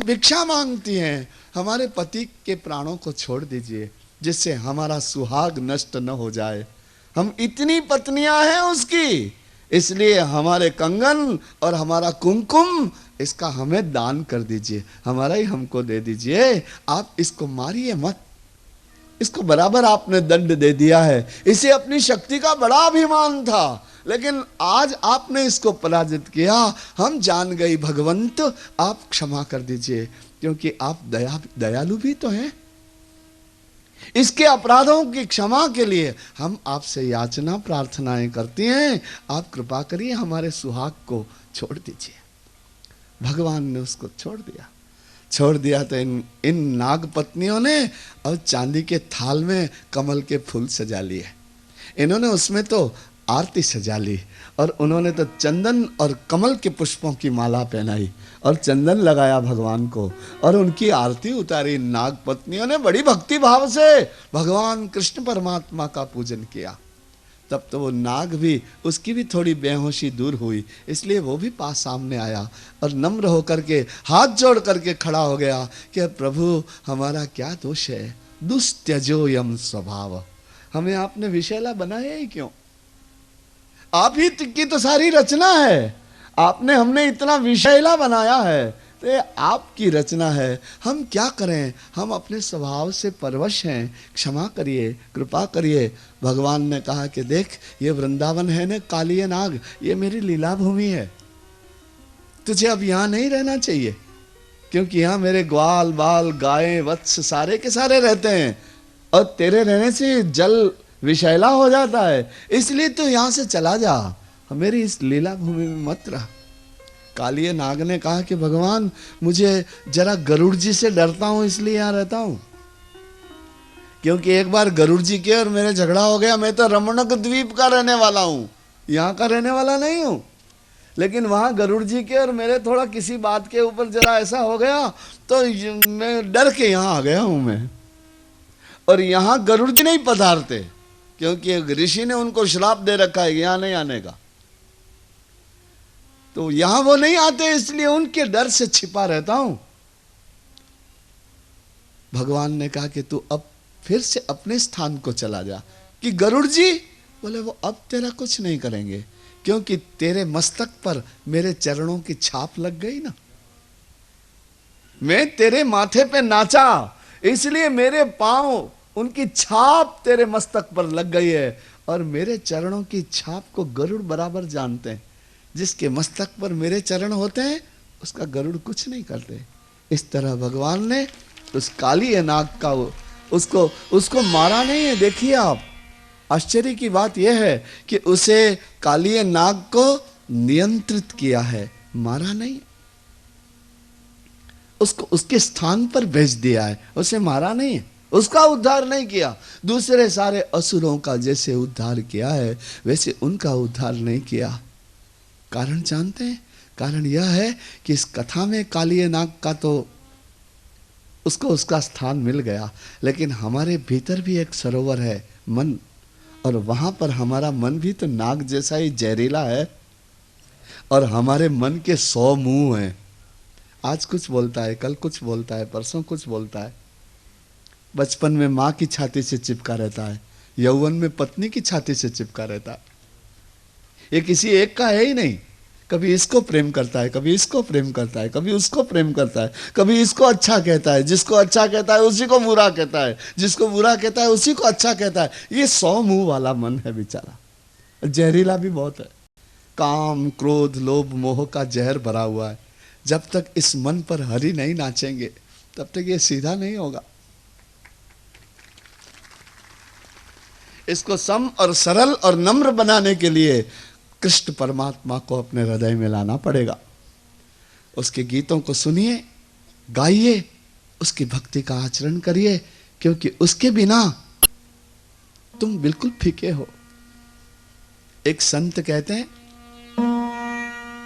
भिक्षा मांगती हैं, हमारे पति के प्राणों को छोड़ दीजिए जिससे हमारा सुहाग नष्ट न हो जाए। हम इतनी पत्नियां हैं उसकी, इसलिए हमारे कंगन और हमारा कुमकुम इसका हमें दान कर दीजिए, हमारा ही हमको दे दीजिए, आप इसको मारिए मत। इसको बराबर आपने दंड दे दिया है। इसे अपनी शक्ति का बड़ा अभिमान था, लेकिन आज आपने इसको पराजित किया। हम जान गए भगवंत, आप क्षमा कर दीजिए, क्योंकि आप दयालु भी तो हैं। इसके अपराधों की क्षमा के लिए हम आपसे याचना प्रार्थनाएं करती हैं, आप कृपा करिए हमारे सुहाग को छोड़ दीजिए। भगवान ने उसको छोड़ दिया तो इन नाग पत्नियों ने और चांदी के थाल में कमल के फूल सजा लिए। इन्होंने उसमें तो आरती सजा ली, और उन्होंने तो चंदन और कमल के पुष्पों की माला पहनाई और चंदन लगाया भगवान को, और उनकी आरती उतारी। नाग पत्नियों ने बड़ी भक्ति भाव से भगवान कृष्ण परमात्मा का पूजन किया। तब तो वो नाग भी, उसकी भी थोड़ी बेहोशी दूर हुई, इसलिए वो भी पास सामने आया और नम्र होकर के हाथ जोड़ करके खड़ा हो गया कि प्रभु हमारा क्या दोष है, दुस्त्यजो यम स्वभाव, हमें आपने विषैला बनाया ही क्यों? आप ही की तो सारी रचना है, आपने हमने इतना विषैला बनाया है, तो ये आपकी रचना है, हम क्या करें, हम अपने स्वभाव से परवश हैं, क्षमा करिए, कृपा करिए। भगवान ने कहा कि देख ये वृंदावन है न कालिए नाग, ये मेरी लीला भूमि है, तुझे अब यहाँ नहीं रहना चाहिए, क्योंकि यहाँ मेरे ग्वाल बाल गायें वत्स सारे के सारे रहते हैं, और तेरे रहने से जल विषैला हो जाता है, इसलिए तू यहाँ से चला जा, मेरी इस लीला भूमि में मत रह। कालिए नाग ने कहा कि भगवान मुझे जरा गरुड़ जी से डरता हूं, इसलिए यहां रहता हूं, क्योंकि एक बार गरुड़ जी के और मेरे झगड़ा हो गया। मैं तो रमणक द्वीप का रहने वाला हूं, यहां का रहने वाला नहीं हूं, लेकिन वहां गरुड़ जी के और मेरे थोड़ा किसी बात के ऊपर जरा ऐसा हो गया, तो मैं डर के यहां आ गया हूं मैं। और यहां गरुड़ जी नहीं पधारते, क्योंकि ऋषि ने उनको श्राप दे रखा है यहां नहीं आने का, तो यहां वो नहीं आते, इसलिए उनके डर से छिपा रहता हूं। भगवान ने कहा कि तू अब फिर से अपने स्थान को चला जा। कि गरुड़ जी बोले वो अब तेरा कुछ नहीं करेंगे, क्योंकि तेरे मस्तक पर मेरे चरणों की छाप लग गई ना, मैं तेरे माथे पे नाचा, इसलिए मेरे पांव उनकी छाप तेरे मस्तक पर लग गई है, और मेरे चरणों की छाप को गरुड़ बराबर जानते हैं। जिसके मस्तक पर मेरे चरण होते हैं उसका गरुड़ कुछ नहीं करते। इस तरह भगवान ने उस काली नाग का उसको मारा नहीं है। देखिए आप, आश्चर्य की बात यह है कि उसे काली नाग को नियंत्रित किया है, मारा नहीं, उसको उसके स्थान पर भेज दिया है, उसे मारा नहीं है, उसका उद्धार नहीं किया। दूसरे सारे असुरों का जैसे उद्धार किया है वैसे उनका उद्धार नहीं किया। कारण जानते हैं? कारण यह है कि इस कथा में कालिए नाग का तो उसको उसका स्थान मिल गया, लेकिन हमारे भीतर भी एक सरोवर है मन, और वहां पर हमारा मन भी तो नाग जैसा ही जहरीला है, और हमारे मन के 100 मुंह हैं। आज कुछ बोलता है, कल कुछ बोलता है, परसों कुछ बोलता है। बचपन में माँ की छाती से चिपका रहता है, यौवन में पत्नी की छाती से चिपका रहता है। ये किसी एक का है ही नहीं, कभी इसको प्रेम करता है, कभी इसको प्रेम करता है, कभी उसको प्रेम करता है, कभी इसको अच्छा कहता है, जिसको अच्छा कहता है उसी को बुरा कहता है, जिसको बुरा कहता है उसी को अच्छा कहता है। ये 100 मुंह वाला मन है बेचारा, जहरीला भी बहुत है। काम क्रोध लोभ मोह का जहर भरा हुआ है। जब तक इस मन पर हरि नहीं नाचेंगे तब तक ये सीधा नहीं होगा। इसको सम और सरल और नम्र बनाने के लिए कृष्ण परमात्मा को अपने हृदय में लाना पड़ेगा। उसके गीतों को सुनिए, गाइए, उसकी भक्ति का आचरण करिए, क्योंकि उसके बिना तुम बिल्कुल फीके हो। एक संत कहते हैं,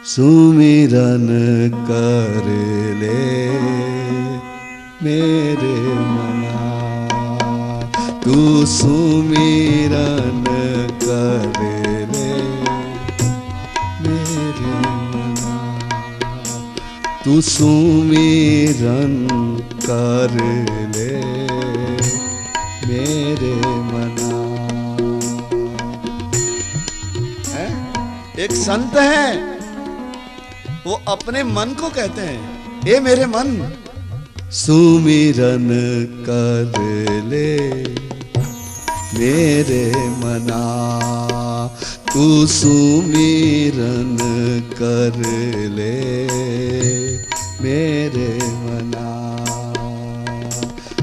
सुमिरन कर ले मेरे मना, तू सुमिरन कर ले मेरे मना, तू सुमिरन कर ले मेरे मना। है? एक संत है, वो अपने मन को कहते हैं, ए मेरे मन सुमिरन कर ले मेरे मना, तू सुमिरन कर ले मेरे मना।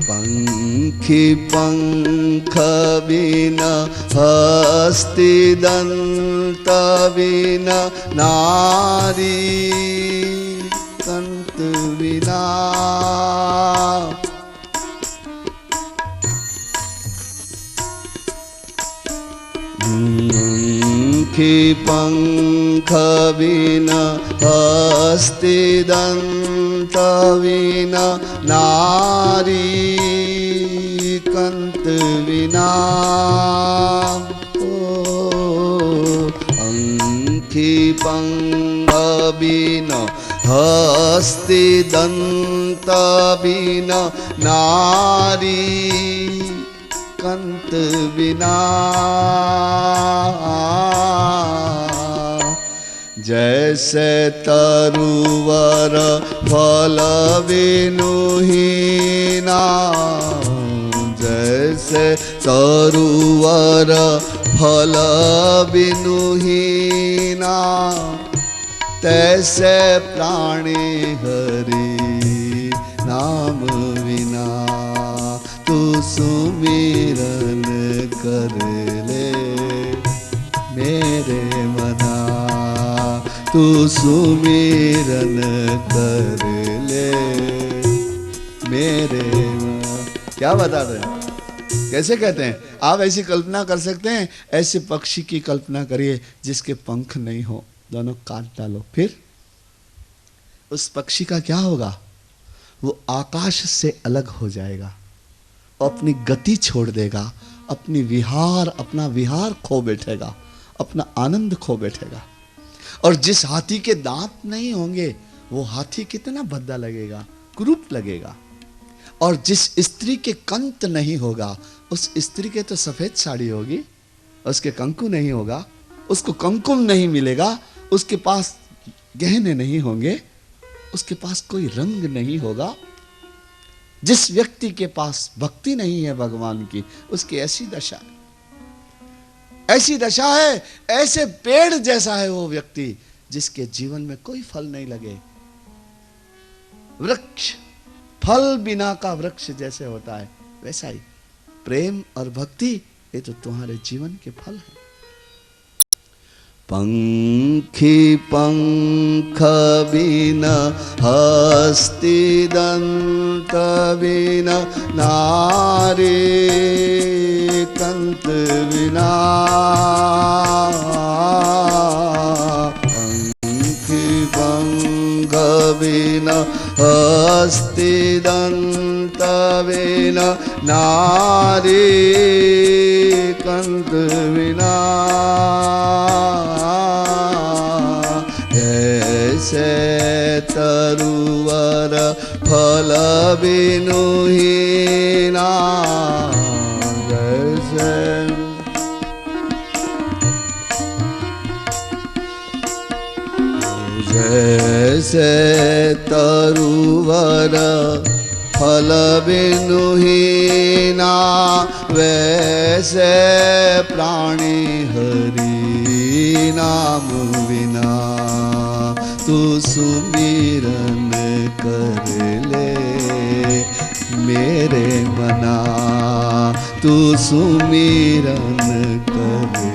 पंखी पंख बिना हस्ति दंत बिना नारी कंत बिना। पंखी पंख बिना हस्ति दंत बिना नारी कंत बिना। पंखी पंख बिना हस्ति दंत बिना नारी कंत बिना। जैसे तरुवर फल विनुहीना, जैसे तरुवर फल विनुहीना, तैसे प्राणी हरि नाम बिना। तू सुमिरन कर ले मेरे मना, तू सुमिरन कर ले मेरे मना। क्या बता रहे हैं, कैसे कहते हैं? आप ऐसी कल्पना कर सकते हैं, ऐसे पक्षी की कल्पना करिए जिसके पंख नहीं हो, दोनों काट डालो, फिर उस पक्षी का क्या होगा? वो आकाश से अलग हो जाएगा, अपनी गति छोड़ देगा, अपना विहार खो बैठेगा, अपना आनंद खो बैठेगा। और जिस हाथी के दांत नहीं होंगे, वो हाथी कितना भद्दा लगेगा, कुरूप लगेगा। और जिस स्त्री के कंत नहीं होगा, उस स्त्री के तो सफेद साड़ी होगी, उसके कंकु नहीं होगा, उसको कंकुम नहीं मिलेगा, उसके पास गहने नहीं होंगे, उसके पास कोई रंग नहीं होगा। जिस व्यक्ति के पास भक्ति नहीं है भगवान की, उसकी ऐसी दशा है, ऐसी दशा है। ऐसे पेड़ जैसा है वो व्यक्ति जिसके जीवन में कोई फल नहीं लगे। वृक्ष फल बिना का वृक्ष जैसे होता है, वैसा ही प्रेम और भक्ति, ये तो तुम्हारे जीवन के फल है। पंखी पंख बिना हस्ति दंत बिना नारी कंत बिना। पंखी पंख बिना हस्ति दंत बिना नारी कंत बिना। ऐसे तरुवर फल विनुहीना, जैसे तरुवर फल विनुहीना, वैसे प्राणी हरि नाम बिना। तू सुमिरन कर ले मेरे मना, तू सुमिरन कर ले।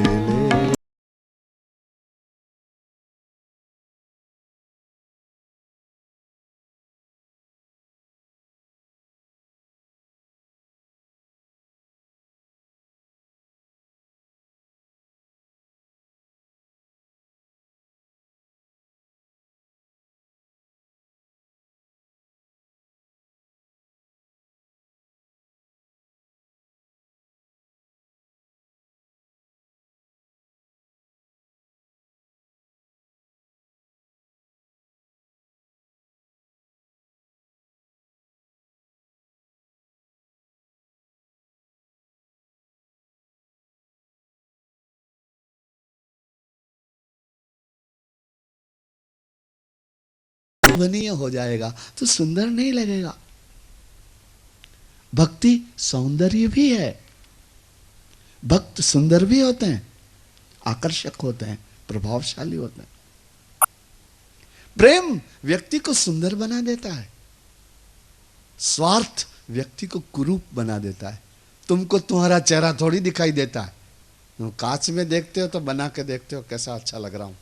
अशोभनीय हो जाएगा तो सुंदर नहीं लगेगा। भक्ति सौंदर्य भी है, भक्त सुंदर भी होते हैं, आकर्षक होते हैं, प्रभावशाली होते हैं। प्रेम व्यक्ति को सुंदर बना देता है, स्वार्थ व्यक्ति को कुरूप बना देता है। तुमको तुम्हारा चेहरा थोड़ी दिखाई देता है, तुम कांच में देखते हो तो बना के देखते हो कैसा अच्छा लग रहा हूं।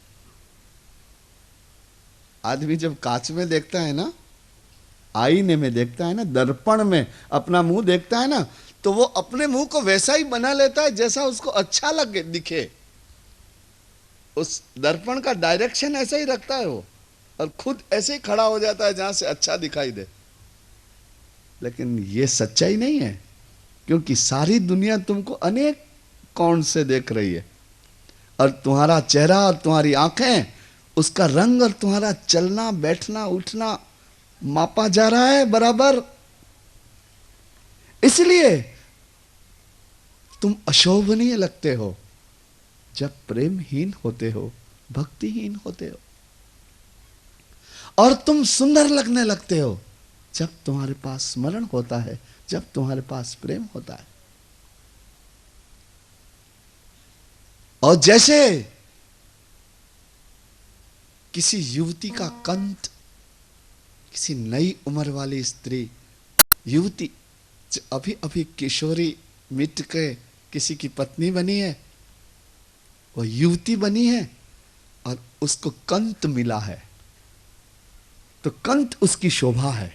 आदमी जब कांच में देखता है ना, आईने में देखता है ना, दर्पण में अपना मुंह देखता है ना, तो वो अपने मुंह को वैसा ही बना लेता है जैसा उसको अच्छा लगे दिखे। उस दर्पण का डायरेक्शन ऐसा ही रखता है वो, और खुद ऐसे ही खड़ा हो जाता है जहां से अच्छा दिखाई दे। लेकिन ये सच्चाई नहीं है, क्योंकि सारी दुनिया तुमको अनेक कोण से देख रही है, और तुम्हारा चेहरा और तुम्हारी आंखें, उसका रंग और तुम्हारा चलना बैठना उठना मापा जा रहा है बराबर। इसलिए तुम अशोभनीय लगते हो जब प्रेमहीन होते हो, भक्तिहीन होते हो, और तुम सुंदर लगने लगते हो जब तुम्हारे पास स्मरण होता है, जब तुम्हारे पास प्रेम होता है। और जैसे किसी युवती का कंठ, किसी नई उम्र वाली स्त्री, युवती जो अभी अभी किशोरी मिट के किसी की पत्नी बनी है, वो युवती बनी है और उसको कंठ मिला है, तो कंठ उसकी शोभा है,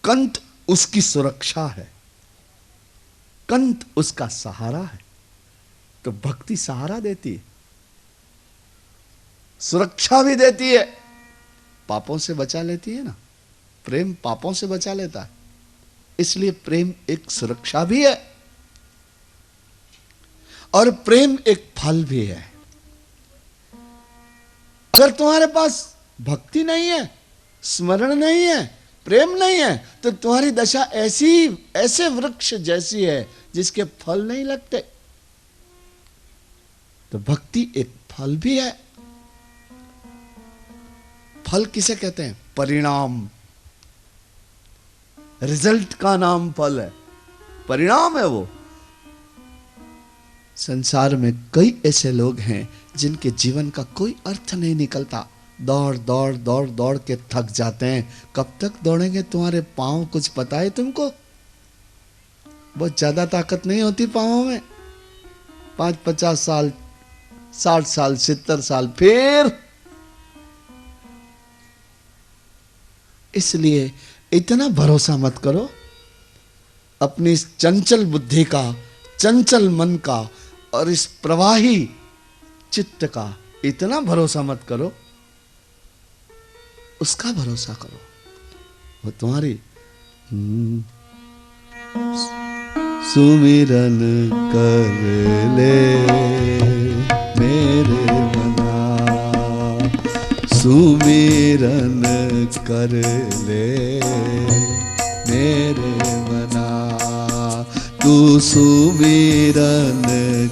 कंठ उसकी सुरक्षा है, कंठ उसका सहारा है। तो भक्ति सहारा देती है, सुरक्षा भी देती है, पापों से बचा लेती है ना। प्रेम पापों से बचा लेता है, इसलिए प्रेम एक सुरक्षा भी है और प्रेम एक फल भी है। अगर तुम्हारे पास भक्ति नहीं है, स्मरण नहीं है, प्रेम नहीं है, तो तुम्हारी दशा ऐसे वृक्ष जैसी है जिसके फल नहीं लगते। तो भक्ति एक फल भी है। फल किसे कहते हैं? परिणाम। रिजल्ट का नाम फल है, परिणाम है वो। संसार में कई ऐसे लोग हैं जिनके जीवन का कोई अर्थ नहीं निकलता, दौड़ दौड़ दौड़ दौड़ के थक जाते हैं। कब तक दौड़ेंगे? तुम्हारे पांव कुछ पता है तुमको? बहुत ज्यादा ताकत नहीं होती पांवों में। 50 साल, 60 साल, 70 साल, फिर। इसलिए इतना भरोसा मत करो अपनी इस चंचल बुद्धि का, चंचल मन का और इस प्रवाही चित्त का। इतना भरोसा मत करो, उसका भरोसा करो। वो तुम्हारी सुमिरन कर ले मेरे मना, सुमिरन कर ले मेरे मना, तू सुमिरन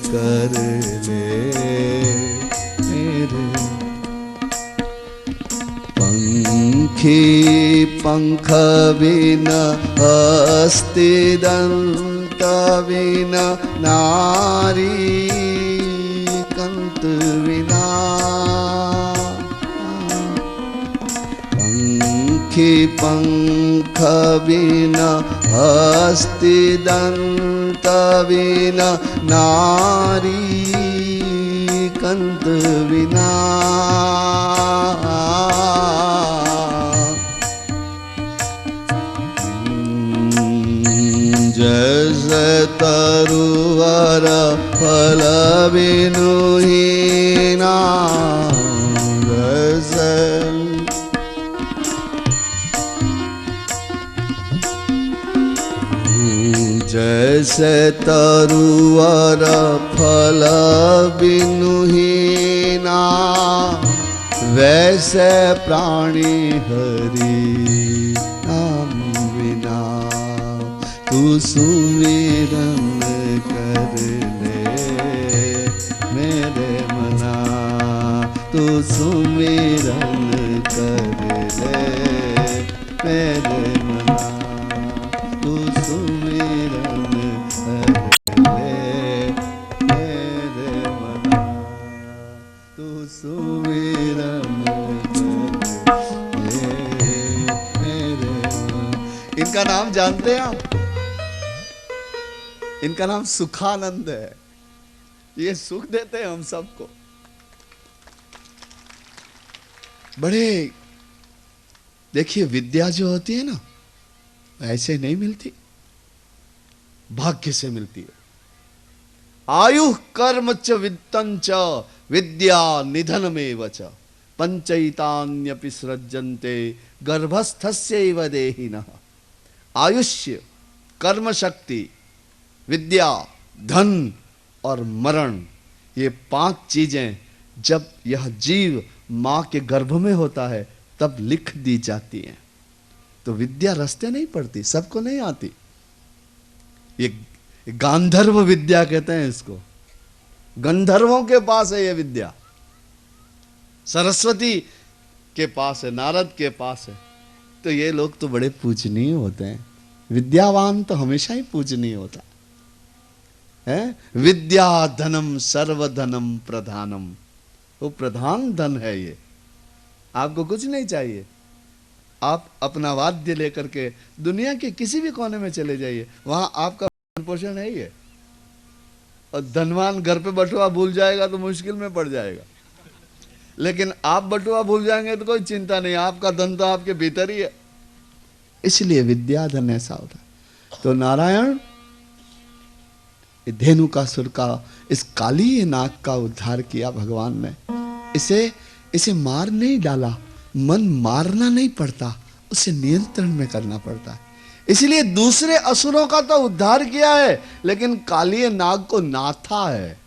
कर ले मेरे। पंखी पंख बिना हस्ति दंत बिना नारी कंत बिना, पंखी पंख बिना हस्ति दंत बिना नारी कंत बिना। जैसे तरुवर फल बिनु हीना, जैसे तरुवर फल बिनु हीना, वैसे प्राणी हरि नाम बिना। तू सुमिरन कर ले मेरे मना, तू सुमिरन कर मेरे मना तू सुमिरन कर ले, मेरे मना तू सुमिरन कर ले, मेरे मना। इनका नाम जानते हैं आप? इनका नाम सुखानंद है। ये सुख देते हैं हम सबको। बड़े देखिए, विद्या जो होती है ना, ऐसे नहीं मिलती, भाग्य से मिलती है। आयु कर्म च वित्तं च विद्या निधनमेव च पंचैतान्यपि सृज्यन्ते गर्भस्थस्यैव देहिनः। आयुष्य, कर्म शक्ति, विद्या, धन और मरण, ये 5 चीजें जब यह जीव मां के गर्भ में होता है तब लिख दी जाती हैं। तो विद्या रास्ते नहीं पड़ती, सबको नहीं आती। ये गांधर्व विद्या कहते हैं इसको। गंधर्वों के पास है ये विद्या, सरस्वती के पास है, नारद के पास है। तो ये लोग तो बड़े पूजनीय होते हैं। विद्यावान तो हमेशा ही पूजनीय होता है। विद्या धनम सर्वधनम प्रधानम, वो प्रधान धन है। ये आपको कुछ नहीं चाहिए। आप अपना वाद्य लेकर के दुनिया के किसी भी कोने में चले जाइए, वहां आपका पोषण है ही है। और धनवान घर पे बटुआ भूल जाएगा तो मुश्किल में पड़ जाएगा, लेकिन आप बटुआ भूल जाएंगे तो कोई चिंता नहीं, आपका धन तो आपके भीतर ही है। इसलिए विद्या धन ऐसा होता है। तो नारायण धेनुकासुर का, इस काली नाग का उद्धार किया भगवान ने। इसे मार नहीं डाला, मन मारना नहीं पड़ता, उसे नियंत्रण में करना पड़ता है। इसलिए दूसरे असुरों का तो उद्धार किया है, लेकिन काली नाग को नाथा है,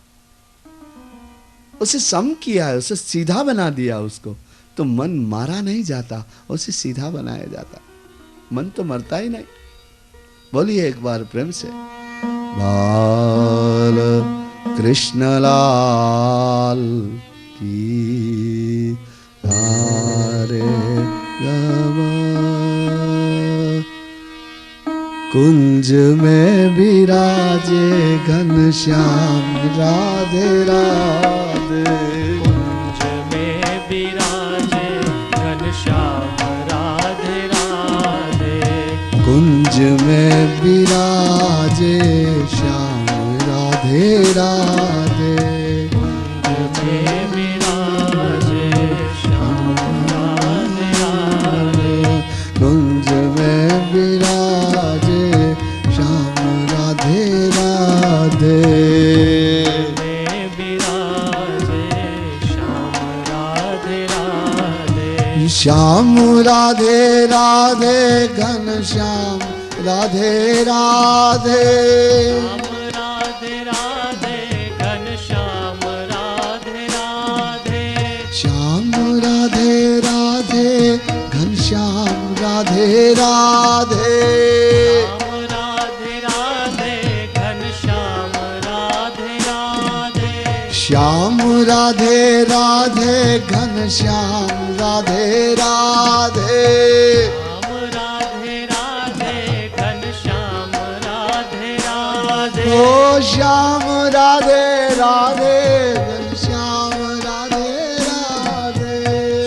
उसे सम किया है, उसे सीधा बना दिया उसको। तो मन मारा नहीं जाता, उसे सीधा बनाया जाता। मन तो मरता ही नहीं। बोलिए एक बार प्रेम से, बाल कृष्ण लाल की धारे गवा। कुंज में विराजे घनश्याम राधे राधे। कुंज में विराजे घनश्याम राधे राधे। कुंज में विराजे श्याम राधे राधे। कुंज में विराजे श्याम राधे राधे। कुंज में विराजे श्याम राधे राधे। में विराजे श्याम राधे राधे। श्याम राधे राधे घनश्याम राधे राधे। श्याम राधे राधे घनश्याम राधे राधे। श्याम राधे राधे घनश्याम राधे राधे। श्याम राधे राधे घनश्याम राधे राधे। श्याम राधे राधे घनश्याम राधे राधे। श्याम राधे राधे घनश्याम राधे राधे। ओ श्याम राधे राधे घनश्याम राधे राधे।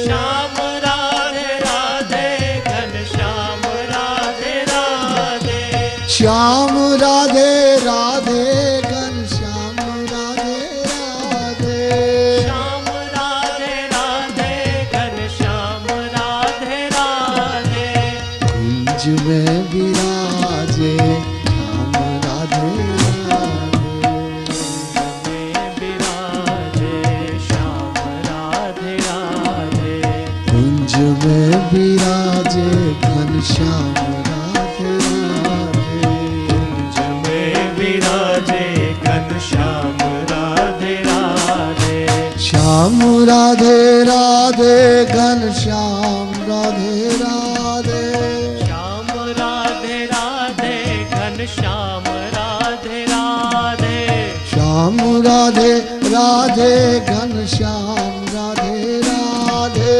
श्याम राधे राधे घनश्याम राधे राधे। श्याम राधे राधे घनश्याम राधे राधे। श्याम राधे राधे घनश्याम राधे राधे। कुंज में विराजे श्याम राधे राधे। में विराजे श्याम राधे राधे। कुंज में विराजे घनश्याम राधे राधे। कुंज में विराजे घनश्याम राधे राधे। श्याम राधे राधे घनश्याम राधे राधे। श्याम राधे राधे घनश्याम राधे राधे। श्याम राधे राधे घनश्याम राधे राधे।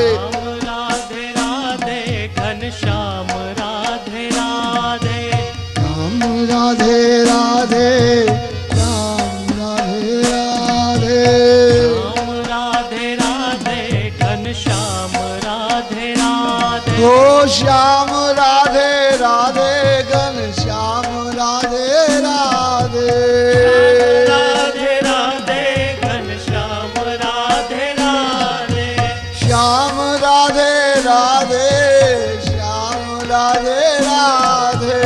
श्याम राधे राधे घनश्याम राधे राधे श्याम राधे राधे श्याम राधे राधे घनश्याम राधे राधे ओ श्याम राधे राधे घनश्याम राधे राधे राधे राधे घनश्याम राधे राधे श्याम राधे राधे श्याम राधे राधे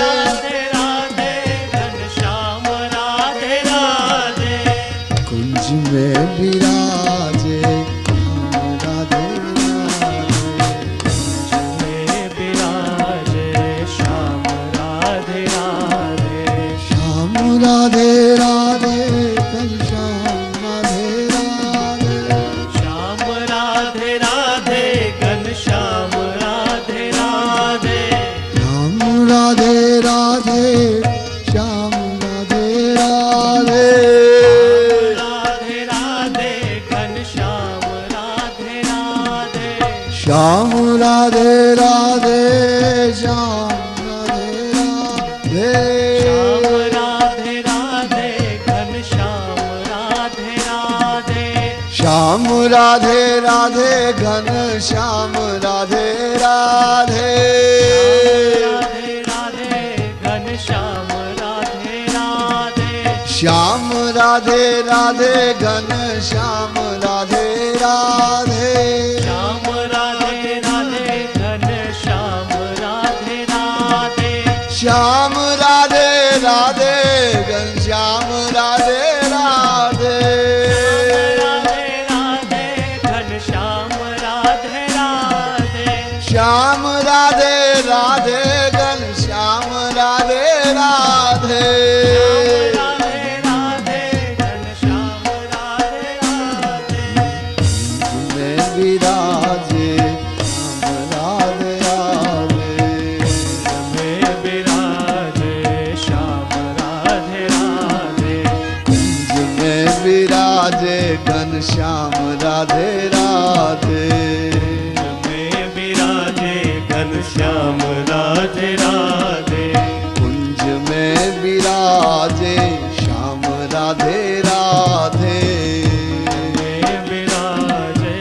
राधे राधे घनश्याम राधे राधे कुंज में विराजे श्याम राधे राधे श्याम में विराजे श्याम राधे राधे श्याम राधे राधे घनश्याम राधे राधे श्याम राधे राधे घनश्याम राधे राधे श्याम राधे राधे श्याम राधे राधे राधे राधे घनश्याम राधे राधे श्याम राधे राधे श्याम राधे राधे श्याम राधे राधे घनश्याम राधे राधे श्याम राधे राधे घनश्याम राधे राधे राधे राधे घनश्याम राधे राधे श्याम राधे राधे घनश्याम राधे राधे श्याम राधे राधे घनश्याम राधे राधे श्याम राधे राधे घनश्याम राधे राधे राधे राधे घनश्याम राधे राधे श्याम राधे राधे घनश्याम राधे राधे राधे राधे घनश्याम राधे राधे में विराजे श्याम राधे राधे में विराजे श्याम राधे राधे कुंज में विराजे घनश्याम राधे राधे में विराजे घनश्याम राधे राधे कुंज में विराजे श्याम राधे राधे में विराजे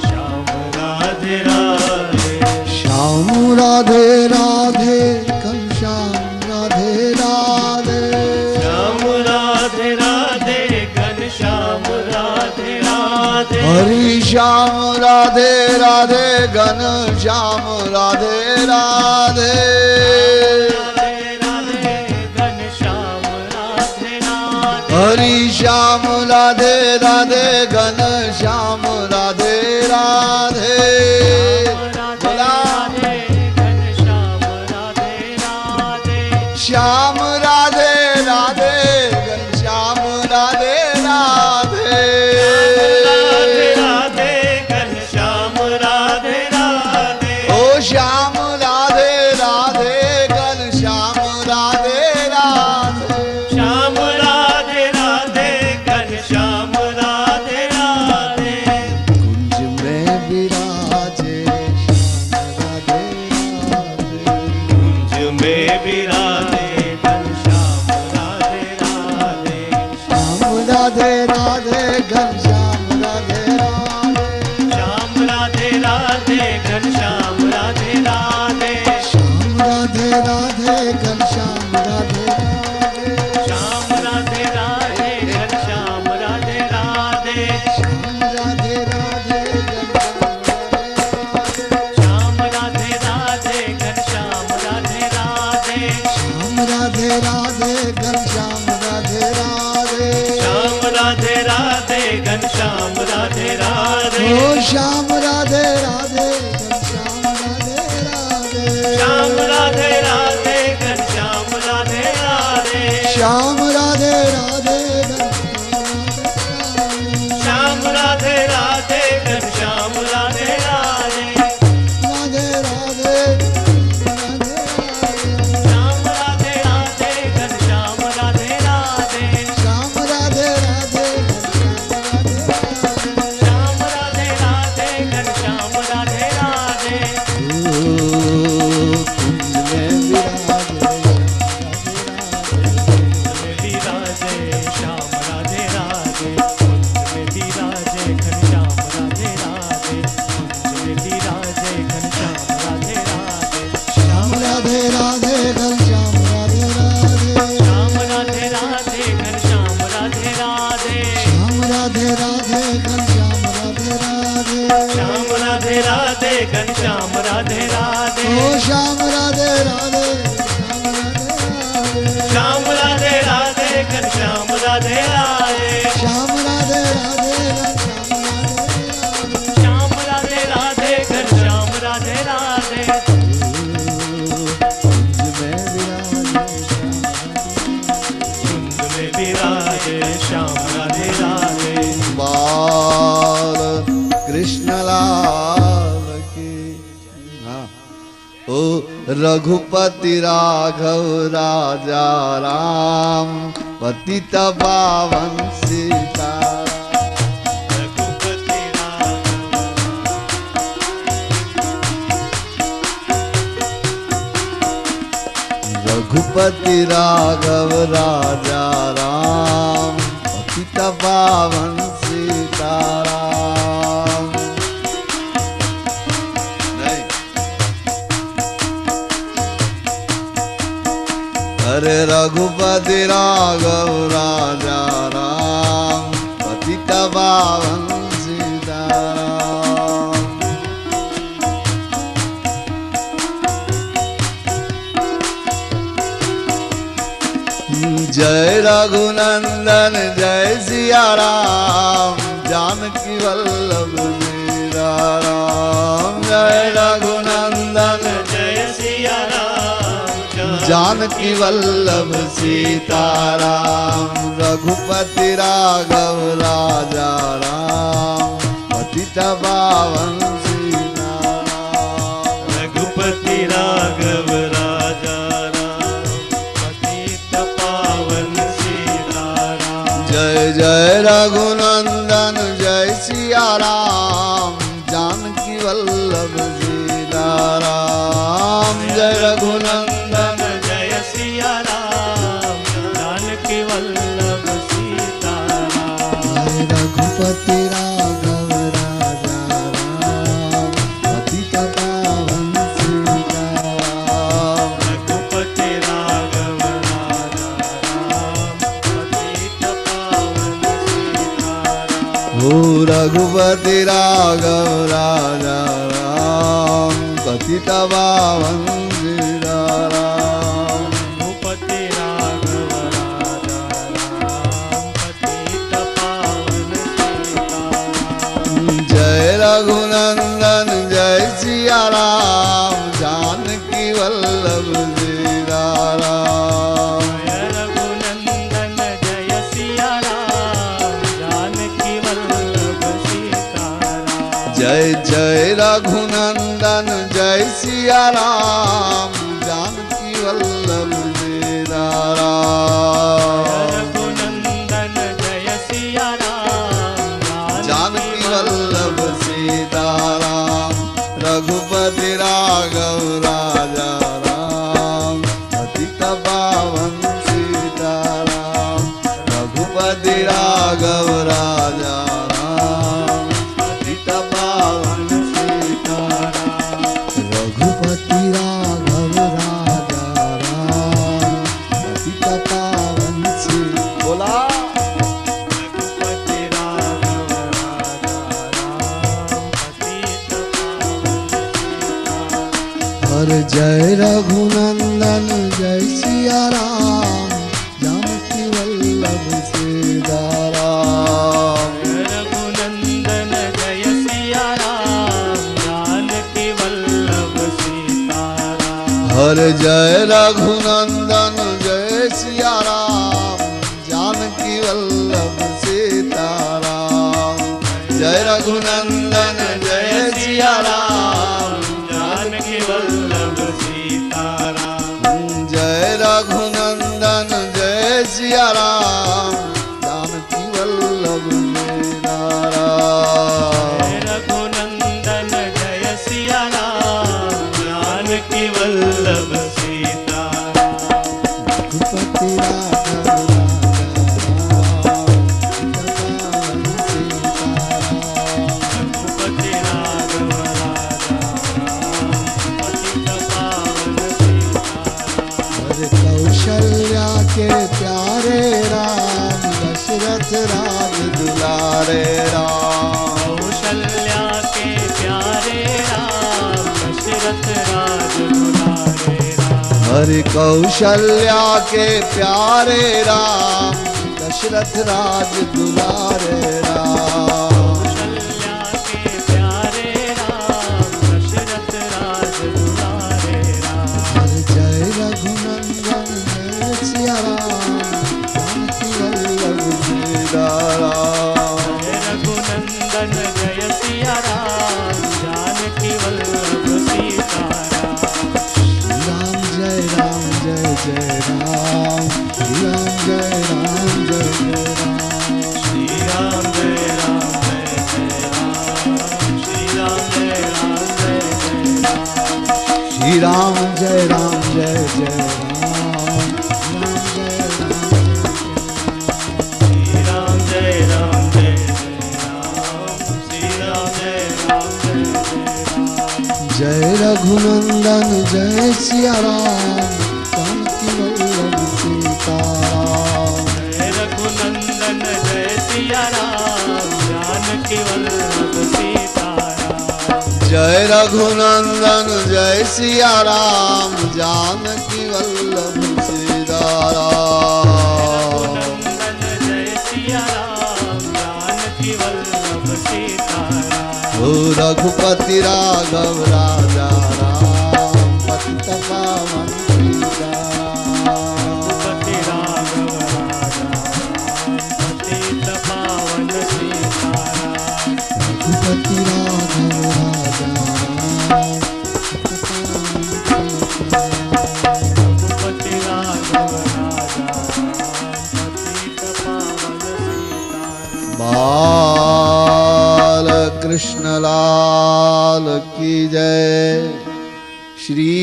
श्याम राधे राधे श्याम राधे राधे घनश्याम राधे राधे श्याम राधे राधे घनश्याम राधे राधे हरि श्याम राधे राधे घनश्याम राधे राधे राधे राधे घनश्याम राधे राधे हरि श्याम राधे राधे घनश्याम राधे राधे राधे राधे घनश्याम राधे राधे श्याम राधे राधे घनश्याम राधे राधे राधे राधे घनश्याम राधे राधे ओ श्याम राधे राधे घनश्याम राधे राधे श्याम राधे राधे घनश्याम राधे राधे कुंज में विराजे श्याम राधे राधे कुंज में विराजे घनश्याम राधे राधे श्याम राधे राधे घनश्याम राधे राधे श्याम राधे राधे घनश्याम राधे राधे श्याम राधे राधे घनश्याम राधे राधे श्याम राधे राधे घनश्याम राधे राधे श्याम राधे राधे श्याम राधे राधे घनश्याम राधे राधे श्याम राधे राधे घनश्याम राधे राधे श्याम राधे श्याम राधे राधे श्याम राधे राधे घनश्याम राधे राधे श्याम राधे राधे श्याम राधे राधे घनश्याम राधे राधे कुंज में विराजे श्याम राधे राधे बाल कृष्ण लाल की। हाँ। ओ रघुपति राघव राजा राम पतित पावन सीता रघुपति रघुपति राघव राजा राम पतित पावन सीताराम। नहीं। अरे रघुपति राघव राजा राम पतित पावन सीताराम। जय रघुनंदन जय सिया राम जानकी वल्लभ सीता राम। जय रघुनंदन जय सिया राम जानकी वल्लभ सीता राम। रघुपति राघव राजा राम पतित पावन सीताराम। रघुपति राघव राजा राम पतित पावन सीताराम। जय जय रघुनंदन जय सिया राम जानकी वल्लभ सीता राम। जय रघुनंदन जय सिया राम जानकी वल्लभ सीताराम। जय रघुपति राघव राजा राम पतित पावन सीताराम। रघुपति राघव राजा राम पतित पावन सीताराम। ओ रघुपति राघव राजा राम पतित पावन सीताराम। रघुपति राघव राजा राम पतित पावन सीताराम। जय रघुनंदन जय सिया राम जानकी वल्लभ सीताराम। जय रघुनंदन जय सिया राम जानकी वल्लभ सीताराम। जय जय रघुनंदन जय सिया राम जानकी वल्लभ सीताराम। रघुनंदन जय सिया राम जानकी वल्लभ सीताराम। रघुपति राघव राजा राम पतित पावन सीताराम। रघुपति राघव राजा राम पतित पावन सीताराम। रघुपति राघव राजा राम पतित पावन सीताराम। बोला रघुपति राघव राजा राम पतित पावन सीताराम। और जय रघुनंदन जय सिया राम जानकी वल्लभ सीताराम। रघुनंदन जय सिया राम जानकी वल्लभ सीताराम। और जय रघुनंदन जय सिया राम जानकी वल्लभ सीताराम। जय रघुनंदन जय सिया राम जानकी वल्लभ सीताराम। जय रघुनंदन जय सिया राम जानकी वल्लभ सीताराम। रघुनंदन जय सिया राम जानकी वल्लभ सीताराम। रघुपति राघव रघुपति राघव राजा राम पतित पावन सीताराम। हरे कौशल्या के प्यारे राम दशरथ राज दुलारे राम। कौशल्या के प्यारे राम दशरथ राज हरि कौशल्या के प्यारे राम, दशरथ राज दुलारे राम। कौशल्या के प्यारे राम, दशरथ राज दुलारे राम। हरि जय रघुनंदन जय सिया राम, जानकी वल्लभ सीता राम। जय रघुनंदन जय सिया राम, जानकी वल्लभ सीता राम। राम जय राम जय जय राम, राम जय राम जय जय राम। श्री राम जय राम जय जय राम, श्री राम जय राम जय जय राम। श्री राम जय राम जय जय राम, राम जय राम श्री राम जय राम जय जय राम, श्री राम जय राम जय जय राम। जय रघुनंदन जय सिया राम, जानकी वल्लभ सीता राम। जय रघुनंदन जय सिया राम, जानकी वल्लभ सीता राम। जय रघुनंदन जय सिया राम, जानकी वल्लभ सीता राम। रघुनंदन जय सिया राम, जानकी वल्लभ सीता राम। ओ रघुपति राघव राजा राम, पतित पावन सीताराम। पति राघव राजा राम, पतित पावन सीता राम। रघुपति राघव राजा राम, रघुपति राघव राजा राम, पतित पावन सीता राम। बाल कृष्ण लाल की जय, श्री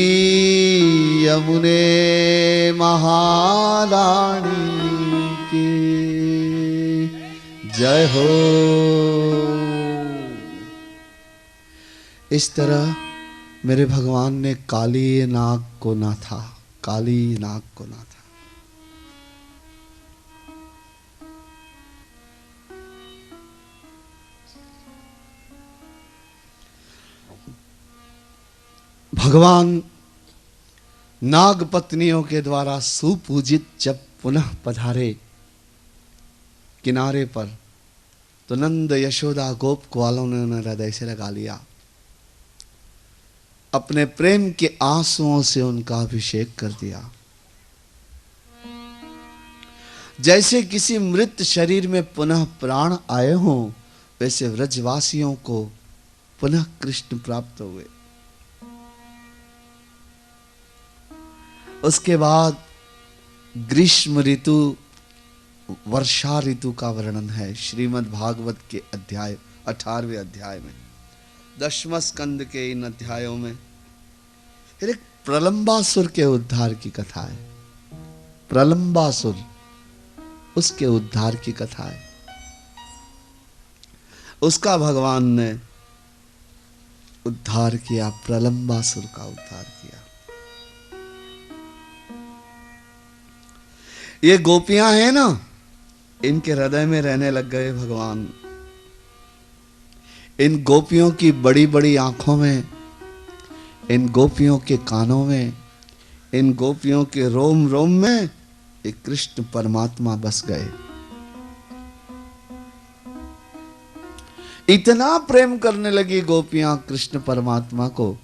यमुने महारानी की जय हो। इस तरह मेरे भगवान ने काली नाग को ना था, काली नाग को ना था। भगवान नाग पत्नियों के द्वारा सुपूजित जब पुनः पधारे किनारे पर, तो नंद यशोदा गोप ग्वालों ने उन्हें हृदय से लगा लिया, अपने प्रेम के आंसुओं से उनका अभिषेक कर दिया। जैसे किसी मृत शरीर में पुनः प्राण आए हों, वैसे व्रजवासियों को पुनः कृष्ण प्राप्त हुए। उसके बाद ग्रीष्म ऋतु, वर्षा ऋतु का वर्णन है श्रीमद् भागवत के अध्याय 18वें अध्याय में, 10वें स्कंद के इन अध्यायों में। फिर एक प्रलंबासुर के उद्धार की कथा है, प्रलंबासुर, उसके उद्धार की कथा है। उसका भगवान ने उद्धार किया, प्रलंबासुर का उद्धार किया। ये गोपियां हैं ना, इनके हृदय में रहने लग गए भगवान। इन गोपियों की बड़ी बड़ी आंखों में, इन गोपियों के कानों में, इन गोपियों के रोम रोम में एक कृष्ण परमात्मा बस गए। इतना प्रेम करने लगी गोपियां कृष्ण परमात्मा को,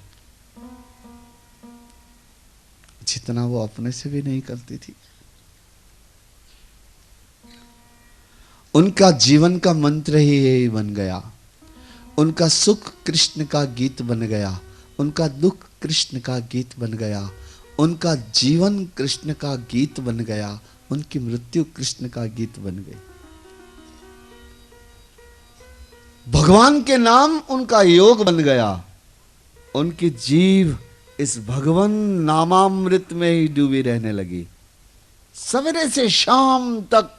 जितना वो अपने से भी नहीं करती थी। उनका जीवन का मंत्र ही यही बन गया। उनका सुख कृष्ण का गीत बन गया, उनका दुख कृष्ण का गीत बन गया, उनका जीवन कृष्ण का गीत बन गया, उनकी मृत्यु कृष्ण का गीत बन गई। भगवान के नाम उनका योग बन गया। उनकी जीव इस भगवान नामामृत में ही डूबी रहने लगी। सवेरे से शाम तक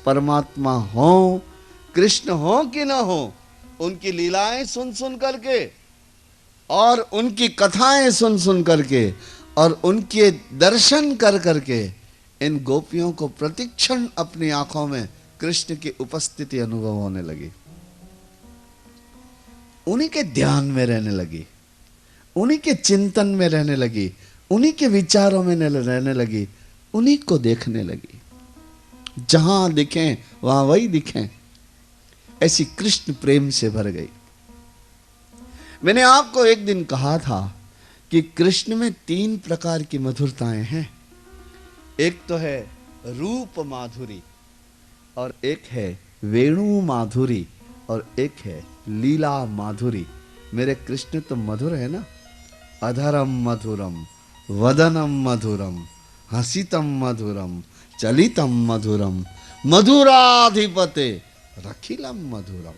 परमात्मा हो, कृष्ण हो कि ना हो, उनकी लीलाएं सुन सुन करके और उनकी कथाएं सुन सुन करके और उनके दर्शन कर करके इन गोपियों को प्रतिक्षण अपनी आंखों में कृष्ण की उपस्थिति अनुभव होने लगी। उन्हीं के ध्यान में रहने लगी, उन्हीं के चिंतन में रहने लगी, उन्हीं के विचारों में रहने लगी, उन्हीं को देखने लगी। जहां दिखें वहां वही दिखें, ऐसी कृष्ण प्रेम से भर गई। मैंने आपको एक दिन कहा था कि कृष्ण में 3 प्रकार की मधुरताएं हैं। एक तो है रूप माधुरी, और एक है वेणु माधुरी, और एक है लीला माधुरी। मेरे कृष्ण तो मधुर है ना। अधरम मधुरम, वदनम मधुरम, हसितम मधुरम, चलितम मधुरम, मधुराधिपते रखिलम मधुरम,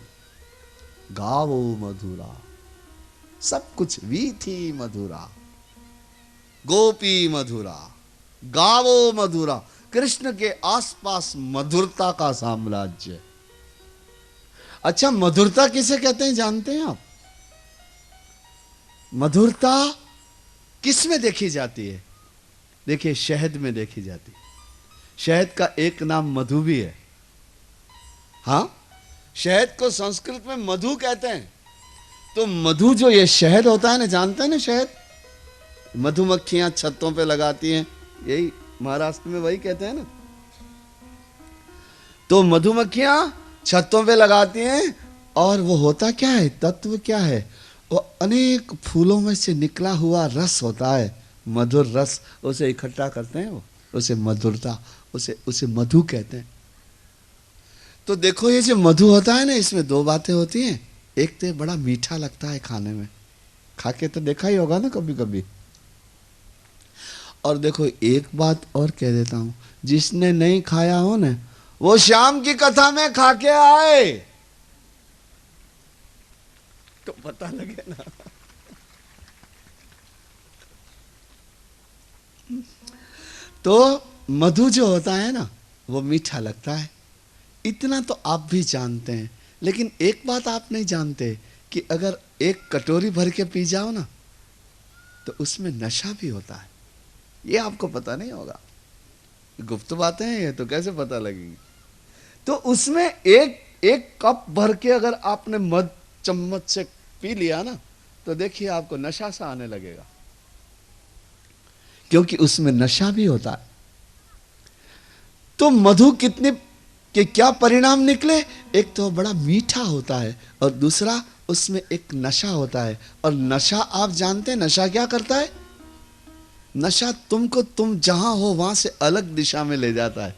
गावो मधुरा, सब कुछ वीथी मधुरा, गोपी मधुरा, गावो मधुरा। कृष्ण के आसपास मधुरता का साम्राज्य। अच्छा, मधुरता किसे कहते हैं जानते हैं आप? मधुरता किस में देखी जाती है? देखिए, शहद में देखी जाती है। शहद का एक नाम मधु भी है। हाँ, शहद को संस्कृत में मधु कहते हैं। तो मधु जो ये शहद होता है ना, जानते हैं ना, शहद मधुमक्खियां छतों पे लगाती हैं, यही महाराष्ट्र में वही कहते हैं ना। तो मधुमक्खियां छतों पे लगाती हैं, और वो होता क्या है, तत्व क्या है? वो अनेक फूलों में से निकला हुआ रस होता है, मधुर रस। उसे इकट्ठा करते हैं, वो उसे मधुरता, उसे मधु कहते हैं। तो देखो, ये जो मधु होता है ना, इसमें 2 बातें होती हैं। एक तो बड़ा मीठा लगता है खाने में, खा के तो देखा ही होगा ना कभी कभी। और देखो, एक बात और कह देता हूं, जिसने नहीं खाया हो ना, वो शाम की कथा में खा के आए तो पता लगे ना। तो मधु जो होता है ना, वो मीठा लगता है। इतना तो आप भी जानते हैं, लेकिन एक बात आप नहीं जानते कि अगर एक कटोरी भर के पी जाओ ना, तो उसमें नशा भी होता है। ये आपको पता नहीं होगा, गुप्त बातें हैं ये, तो कैसे पता लगेगी? तो उसमें एक कप भर के अगर आपने मध चम्मच से पी लिया ना, तो देखिए आपको नशा सा आने लगेगा, क्योंकि उसमें नशा भी होता है। तो मधु कितने के क्या परिणाम निकले? एक तो बड़ा मीठा होता है, और दूसरा उसमें एक नशा होता है। और नशा आप जानते हैं, नशा क्या करता है? नशा तुमको, तुम जहां हो वहां से अलग दिशा में ले जाता है,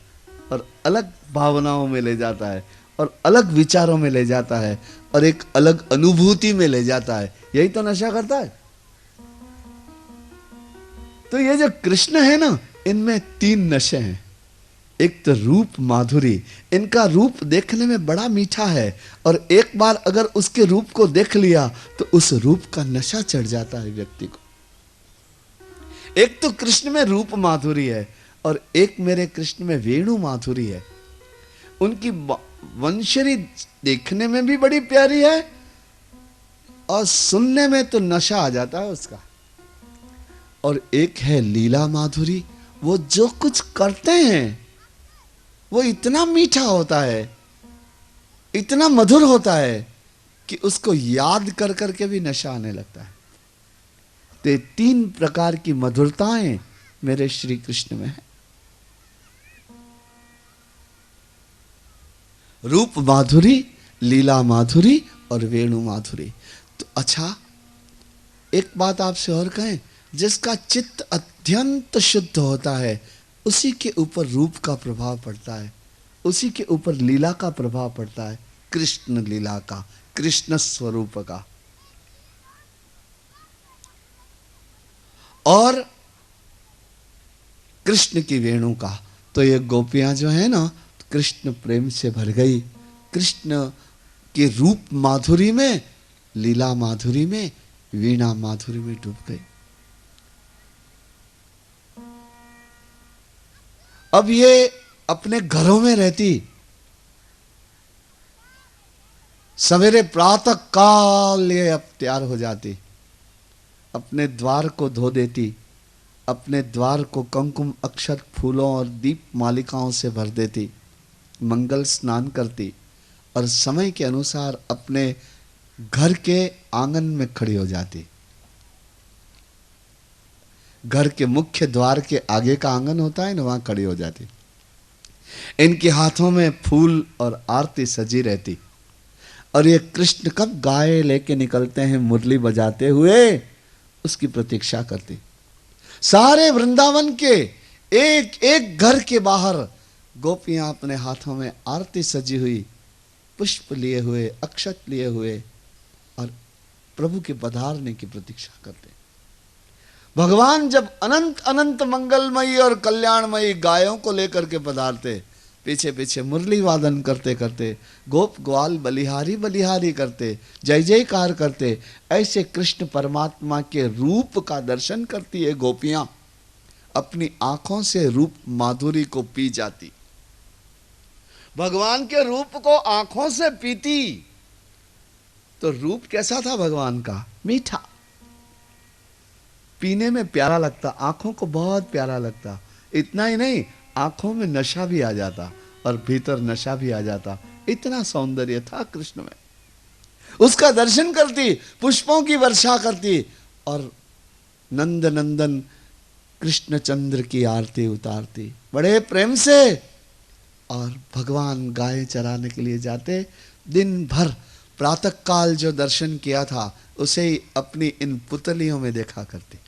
और अलग भावनाओं में ले जाता है, और अलग विचारों में ले जाता है, और एक अलग अनुभूति में ले जाता है। यही तो नशा करता है। तो ये जो कृष्ण है ना, इनमें 3 नशे हैं। एक तो रूप माधुरी, इनका रूप देखने में बड़ा मीठा है, और एक बार अगर उसके रूप को देख लिया तो उस रूप का नशा चढ़ जाता है व्यक्ति को। एक तो कृष्ण में रूप माधुरी है, और एक मेरे कृष्ण में वेणु माधुरी है। उनकी वंशरी देखने में भी बड़ी प्यारी है, और सुनने में तो नशा आ जाता है उसका। और एक है लीला माधुरी, वो जो कुछ करते हैं वो इतना मीठा होता है, इतना मधुर होता है कि उसको याद कर करके भी नशा आने लगता है। तो ये 3 प्रकार की मधुरताएं मेरे श्री कृष्ण में है। रूप माधुरी, लीला माधुरी और वेणु माधुरी। तो अच्छा, एक बात आपसे और कहें, जिसका चित्त अत्यंत शुद्ध होता है, उसी के ऊपर रूप का प्रभाव पड़ता है, उसी के ऊपर लीला का प्रभाव पड़ता है, कृष्ण लीला का, कृष्ण स्वरूप का। और कृष्ण की वेणु का। तो ये गोपियां जो है ना, कृष्ण प्रेम से भर गई, कृष्ण के रूप माधुरी में, लीला माधुरी में, वीणा माधुरी में डूब गई। अब ये अपने घरों में रहती, सवेरे प्रातः काल ये अब तैयार हो जाती, अपने द्वार को धो देती, अपने द्वार को कुमकुम अक्षत फूलों और दीप मालिकाओं से भर देती, मंगल स्नान करती, और समय के अनुसार अपने घर के आंगन में खड़ी हो जाती। घर के मुख्य द्वार के आगे का आंगन होता है ना, वहां खड़ी हो जाती। इनके हाथों में फूल और आरती सजी रहती, और ये कृष्ण कब गाय लेके निकलते हैं मुरली बजाते हुए, उसकी प्रतीक्षा करती। सारे वृंदावन के एक एक घर के बाहर गोपियां अपने हाथों में आरती सजी हुई, पुष्प लिए हुए, अक्षत लिए हुए, और प्रभु के पधारने की प्रतीक्षा करते। भगवान जब अनंत अनंत मंगलमयी और कल्याणमयी गायों को लेकर के पधारते, पीछे पीछे मुरली वादन करते करते, गोप ग्वाल बलिहारी बलिहारी करते, जय जयकार करते, ऐसे कृष्ण परमात्मा के रूप का दर्शन करती है गोपियां, अपनी आंखों से रूप माधुरी को पी जाती। भगवान के रूप को आंखों से पीती। तो रूप कैसा था भगवान का? मीठा, पीने में प्यारा लगता, आंखों को बहुत प्यारा लगता। इतना ही नहीं, आंखों में नशा भी आ जाता और भीतर नशा भी आ जाता। इतना सौंदर्य था कृष्ण में। उसका दर्शन करती, पुष्पों की वर्षा करती, और नंद नंदन कृष्णचंद्र की आरती उतारती बड़े प्रेम से। और भगवान गाय चराने के लिए जाते। दिन भर प्रातः काल जो दर्शन किया था उसे ही अपनी इन पुतलियों में देखा करती।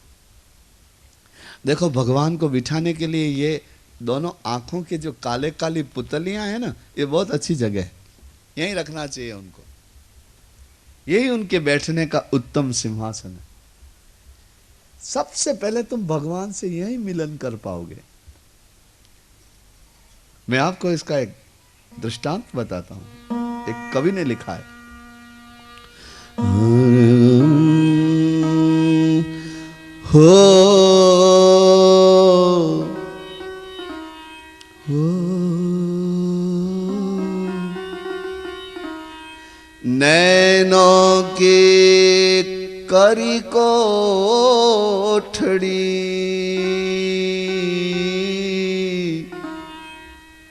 देखो, भगवान को बिठाने के लिए ये दोनों आंखों के जो काले काली पुतलियां हैं ना, ये बहुत अच्छी जगह है, यहीं रखना चाहिए उनको। यही उनके बैठने का उत्तम सिंहासन है। सबसे पहले तुम भगवान से यही मिलन कर पाओगे। मैं आपको इसका एक दृष्टांत बताता हूं। एक कवि ने लिखा है, नैनों के करी कोठड़ी,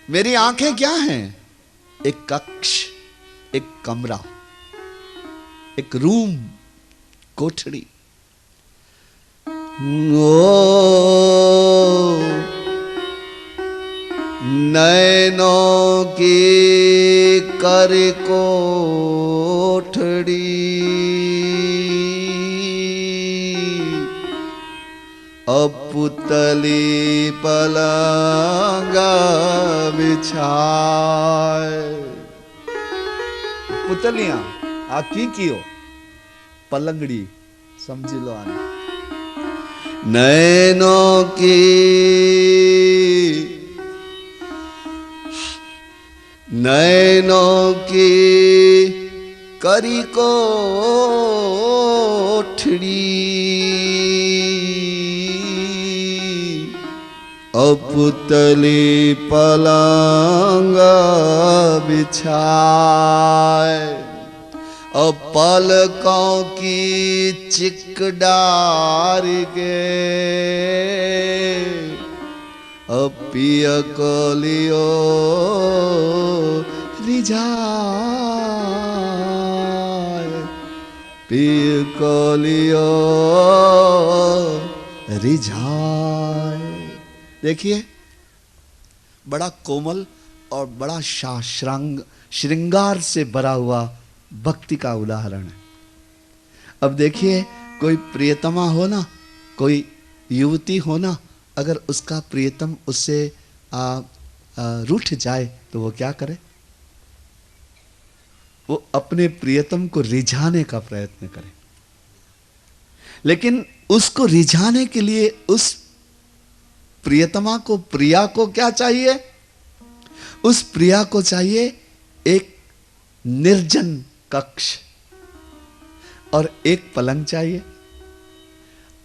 मेरी आंखें क्या हैं? एक कक्ष, एक कमरा, एक रूम, कोठड़ी। ओ नैनों की कर कोठड़ी, अपुतली पलंग बिछाए। पुतलियां आकी कियो, पलंगड़ी समझ लो आने। नैनों की करी कोठड़ी, अपुतली पलंग बिछाए, पलकों की चिक डार के, पिय को लियो रिझाए, पिय को लियो रिझाए। देखिए, बड़ा कोमल और बड़ा श्रृंगार से भरा हुआ भक्ति का उदाहरण है। अब देखिए, कोई प्रियतमा हो ना, कोई युवती हो ना, अगर उसका प्रियतम उससे रूठ जाए तो वो क्या करे? वो अपने प्रियतम को रिझाने का प्रयत्न करे। लेकिन उसको रिझाने के लिए उस प्रियतमा को, प्रिया को क्या चाहिए? उस प्रिया को चाहिए एक निर्जन कक्ष और एक पलंग चाहिए,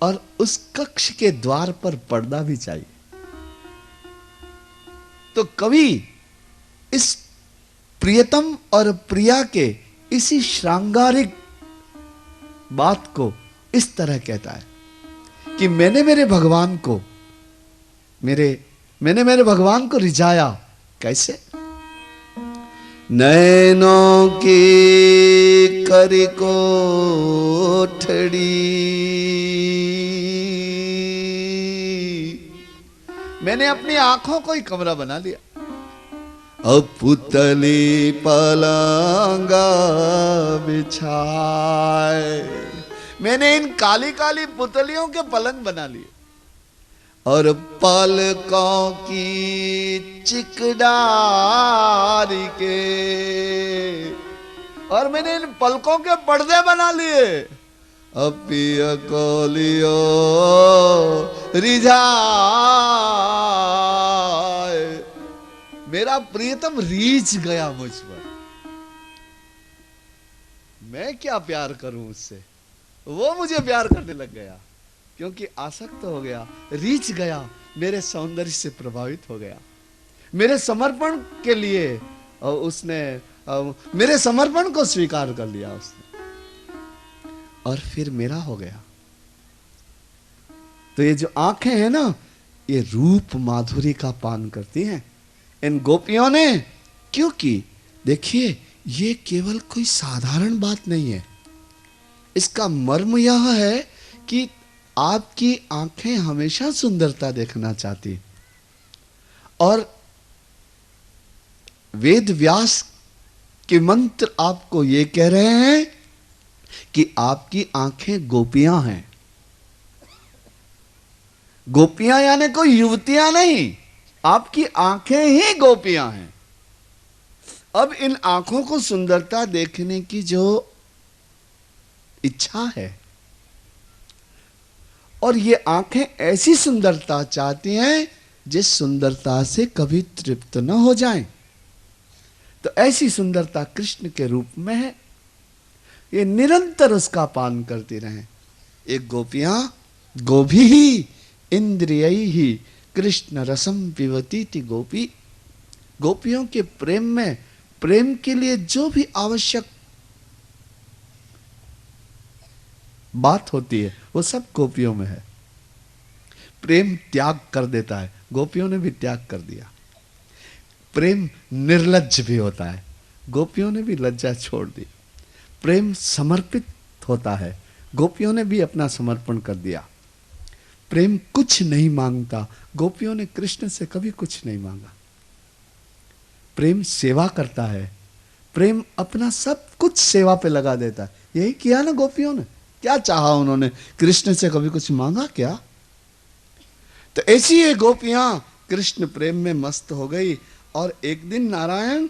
और उस कक्ष के द्वार पर पर्दा भी चाहिए। तो कवि इस प्रियतम और प्रिया के इसी श्रृंगारिक बात को इस तरह कहता है कि मैंने मेरे भगवान को रिझाया। कैसे? नैनों की कर कोठड़ी, मैंने अपनी आंखों को ही कमरा बना लिया। अब पुतली पलंगा बिछाए, मैंने इन काली काली पुतलियों के पलंग बना लिए और पलकों की चिकदारी के, और मैंने इन पलकों के पर्दे बना लिए। अपिय कोलियो रिझाए, मेरा प्रियतम रीझ गया मुझ पर। मैं क्या प्यार करूं उससे, वो मुझे प्यार करने लग गया, क्योंकि आसक्त हो गया, रीझ गया, मेरे सौंदर्य से प्रभावित हो गया, मेरे समर्पण के लिए उसने मेरे समर्पण को स्वीकार कर लिया उसने, और फिर मेरा हो गया। तो ये जो आंखें हैं ना, ये रूप माधुरी का पान करती हैं इन गोपियों ने, क्योंकि देखिए ये केवल कोई साधारण बात नहीं है। इसका मर्म यह है कि आपकी आंखें हमेशा सुंदरता देखना चाहती, और वेद व्यास के मंत्र आपको ये कह रहे हैं कि आपकी आंखें गोपियां हैं। गोपियां यानी कोई युवतियां नहीं, आपकी आंखें ही गोपियां हैं। अब इन आंखों को सुंदरता देखने की जो इच्छा है, और ये आंखें ऐसी सुंदरता चाहती हैं जिस सुंदरता से कभी तृप्त न हो जाएं। तो ऐसी सुंदरता कृष्ण के रूप में है, ये निरंतर उसका पान करती रहें। एक गोपियां गोभी ही इंद्रियई ही कृष्ण रसम पिबती थी गोपी। गोपियों के प्रेम में, प्रेम के लिए जो भी आवश्यक बात होती है वो सब गोपियों में है। प्रेम त्याग कर देता है, गोपियों ने भी त्याग कर दिया। प्रेम निर्लज्ज भी होता है, गोपियों ने भी लज्जा छोड़ दी। प्रेम समर्पित होता है, गोपियों ने भी अपना समर्पण कर दिया। प्रेम कुछ नहीं मांगता, गोपियों ने कृष्ण से कभी कुछ नहीं मांगा। प्रेम सेवा करता है, प्रेम अपना सब कुछ सेवा पे लगा देता है। यही किया ना गोपियों ने, क्या चाहा उन्होंने, कृष्ण से कभी कुछ मांगा क्या? तो ऐसी ये गोपियां कृष्ण प्रेम में मस्त हो गई। और एक दिन नारायण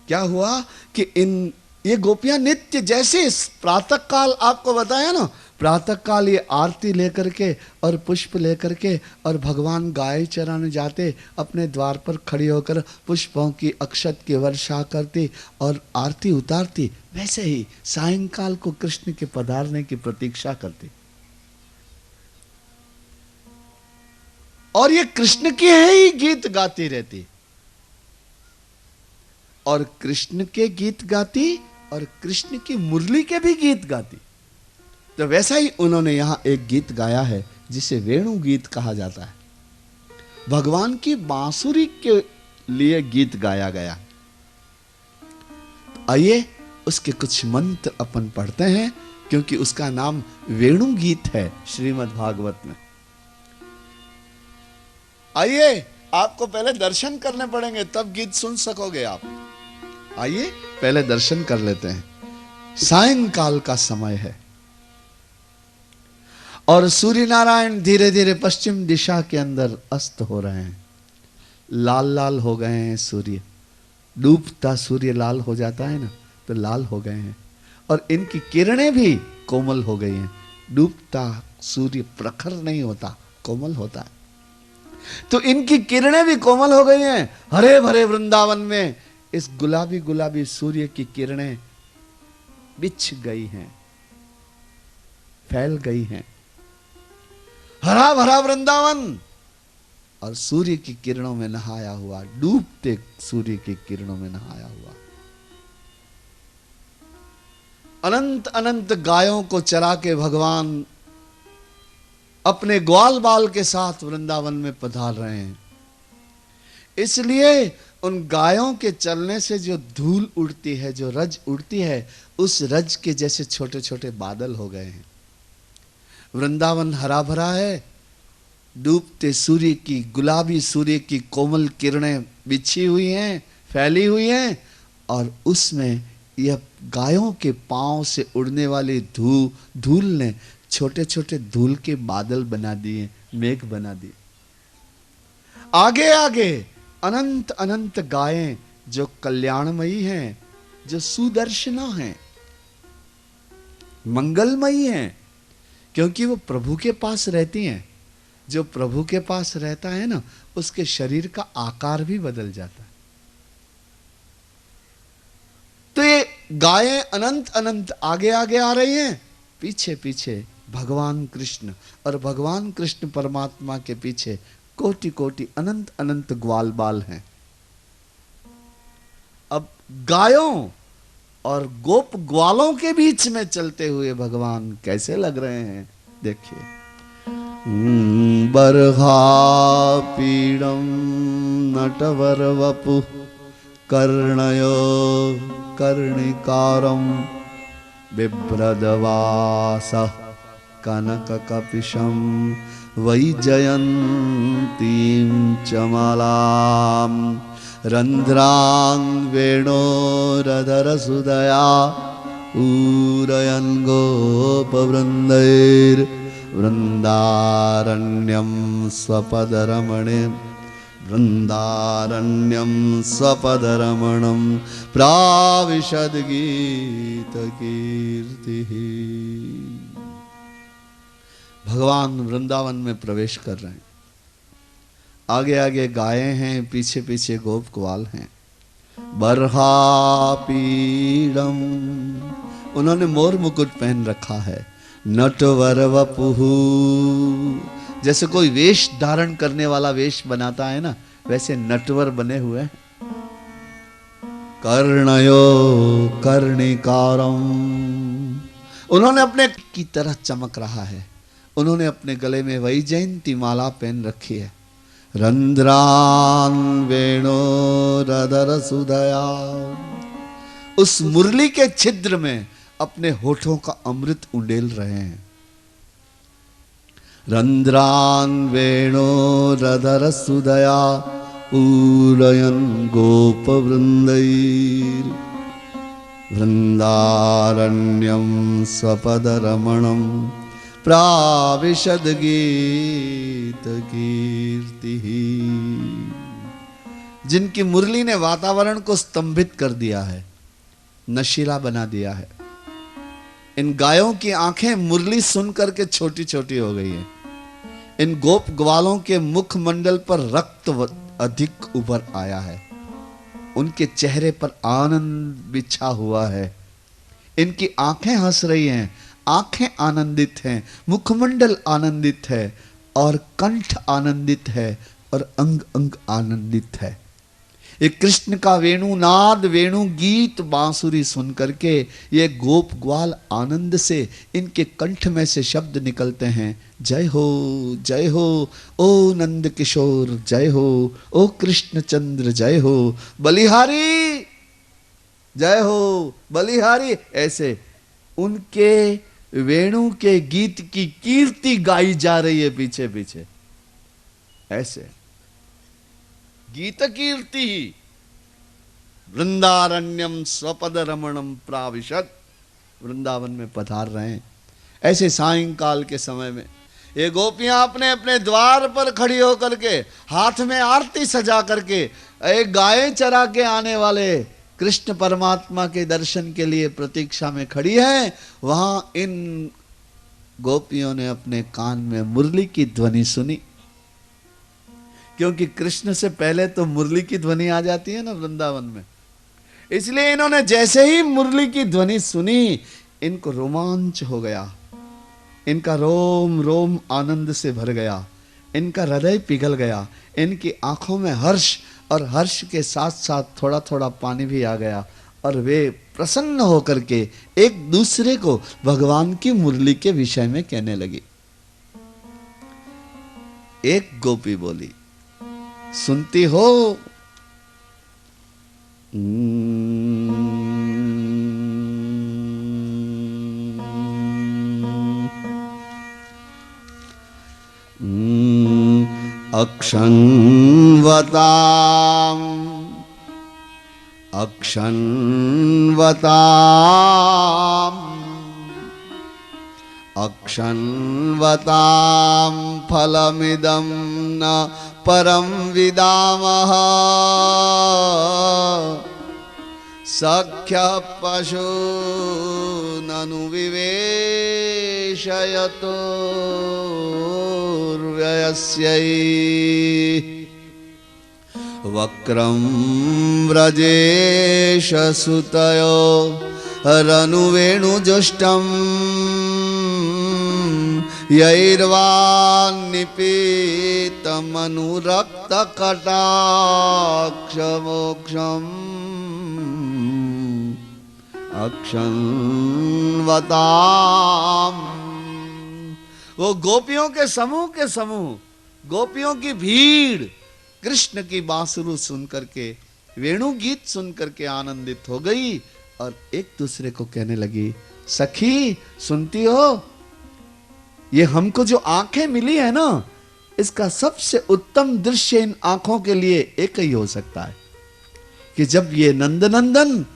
क्या हुआ कि ये गोपियां नित्य, जैसे प्रातः काल आपको बताया ना, प्रातः काल ये आरती लेकर के और पुष्प लेकर के और भगवान गाय चराने जाते, अपने द्वार पर खड़ी होकर पुष्पों की अक्षत की वर्षा करती और आरती उतारती, वैसे ही सायंकाल को कृष्ण के पधारने की प्रतीक्षा करती। और ये कृष्ण के ही गीत गाती रहती, और कृष्ण के गीत गाती और कृष्ण की मुरली के भी गीत गाती। तो वैसा ही उन्होंने यहां एक गीत गाया है जिसे वेणु गीत कहा जाता है। भगवान की बांसुरी के लिए गीत गाया गया। तो आइए उसके कुछ मंत्र अपन पढ़ते हैं, क्योंकि उसका नाम वेणु गीत है श्रीमद् भागवत में। आइए, आपको पहले दर्शन करने पड़ेंगे तब गीत सुन सकोगे आप। आइए पहले दर्शन कर लेते हैं। सायंकाल का समय है और सूर्य नारायण धीरे धीरे पश्चिम दिशा के अंदर अस्त हो रहे हैं। लाल लाल हो गए हैं सूर्य, डूबता सूर्य लाल हो जाता है ना, तो लाल हो गए हैं। और इनकी किरणें भी कोमल हो गई हैं। डूबता सूर्य प्रखर नहीं होता, कोमल होता है। तो इनकी किरणें भी कोमल हो गई हैं। हरे भरे वृंदावन में इस गुलाबी गुलाबी सूर्य की किरणें बिछ गई हैं, फैल गई हैं। हरा भरा वृंदावन और सूर्य की किरणों में नहाया हुआ, डूबते सूर्य की किरणों में नहाया हुआ। अनंत अनंत गायों को चरा के भगवान अपने ग्वाल बाल के साथ वृंदावन में पधार रहे हैं। इसलिए उन गायों के चलने से जो धूल उड़ती है, जो रज उड़ती है, उस रज के जैसे छोटे छोटे बादल हो गए हैं। वृंदावन हरा भरा है, डूबते सूर्य की, गुलाबी सूर्य की कोमल किरणें बिछी हुई हैं, फैली हुई हैं, और उसमें यह गायों के पांव से उड़ने वाली धूल ने छोटे छोटे धूल के बादल बना दिए, मेघ बना दिए। आगे आगे अनंत अनंत गायें जो कल्याणमयी हैं, जो सुदर्शना हैं, मंगलमयी हैं, क्योंकि वो प्रभु के पास रहती हैं। जो प्रभु के पास रहता है ना, उसके शरीर का आकार भी बदल जाता है। तो ये गायें अनंत अनंत आगे आगे आ रही हैं, पीछे पीछे भगवान कृष्ण, और भगवान कृष्ण परमात्मा के पीछे कोटि कोटि अनंत अनंत ग्वाल बाल हैं। अब गायों और गोप ग्वालों के बीच में चलते हुए भगवान कैसे लग रहे हैं, देखिए। बर्हा पीड़म नटवर वपु कर्णयो कर्णिकारम बिभ्रदवास कनककपिशं वैजयन्तीं चमलां रन्ध्रां वेणोरधरसुदया पूरयन् गोपवृन्दैर्वृन्दारण्यं स्वपदरमणे वृंदारण्यम स्वपदरमणं प्राविशद गीत कीर्ति। भगवान वृंदावन में प्रवेश कर रहे हैं। आगे आगे गायें हैं, पीछे पीछे गोप ग्वाल हैं। बरहा पीड़म, उन्होंने मोर मुकुट पहन रखा है। नटवर वपुहु, जैसे कोई वेश धारण करने वाला वेश बनाता है ना, वैसे नटवर बने हुए हैं। कर्णयो कर्णिकारम, उन्होंने अपने की तरह चमक रहा है। उन्होंने अपने गले में वैजयंती माला पहन रखी है। रंध्रान वेणोरधर सुदया, उस मुरली के छिद्र में अपने होठों का अमृत उंडेल रहे हैं। रंध्रान वेणोरधर सुदया पूरयन् गोपवृन्दैर् वृन्दारण्यं स्वपदरमणं प्राविशद गीत कीर्ति। जिनकी मुरली ने वातावरण को स्तंभित कर दिया है, नशीला बना दिया है। इन गायों की आंखें मुरली सुन करके छोटी छोटी हो गई हैं। इन गोप ग्वालों के मुखमंडल पर रक्त अधिक उभर आया है। उनके चेहरे पर आनंद बिछा हुआ है। इनकी आंखें हंस रही हैं, आंखें आनंदित हैं, मुखमंडल आनंदित है, और कंठ आनंदित है, और अंग अंग आनंदित है। ये कृष्ण का वेणुनाद, वेणु गीत, बांसुरी सुन करके ये गोप ग्वाल आनंद से इनके कंठ में से शब्द निकलते हैं, जय हो जय हो, ओ नंद किशोर जय हो, ओ कृष्ण चंद्र जय हो, बलिहारी जय हो, बलिहारी। ऐसे उनके वेणु के गीत की कीर्ति गाई जा रही है पीछे पीछे। ऐसे गीत कीर्ति वृंदारण्यम स्वपद रमणम प्राविशत, वृंदावन में पधार रहे हैं। ऐसे सायंकाल के समय में ये गोपियां अपने अपने द्वार पर खड़ी होकर के हाथ में आरती सजा करके एक गायें चरा के आने वाले कृष्ण परमात्मा के दर्शन के लिए प्रतीक्षा में खड़ी हैं। वहां इन गोपियों ने अपने कान में मुरली की ध्वनि सुनी, क्योंकि कृष्ण से पहले तो मुरली की ध्वनि आ जाती है ना वृंदावन में। इसलिए इन्होंने जैसे ही मुरली की ध्वनि सुनी, इनको रोमांच हो गया, इनका रोम रोम आनंद से भर गया, इनका हृदय पिघल गया, इनकी आंखों में हर्ष, और हर्ष के साथ साथ थोड़ा थोड़ा पानी भी आ गया, और वे प्रसन्न होकर के एक दूसरे को भगवान की मुरली के विषय में कहने लगी। एक गोपी बोली, सुनती हो? अक्षन्वताम् अक्षन्वताम् अक्षन्वतां फलमिदं न परं विदामः सख्य पशु ननु विवेशयतो व्यस्यै वक्रं व्रजेश सुतयो रनुवेणुजुष्टं यैर्वान्निपीतमनुरक्तकटाक्षमोक्षम् अक्षन्वताम्। वो गोपियों के समूह गोपियों की भीड़ कृष्ण की बांसुरी सुन करके, वेणु गीत सुन करके आनंदित हो गई और एक दूसरे को कहने लगी, सखी सुनती हो, ये हमको जो आंखें मिली है ना, इसका सबसे उत्तम दृश्य इन आंखों के लिए एक ही हो सकता है कि जब ये नंदनंदन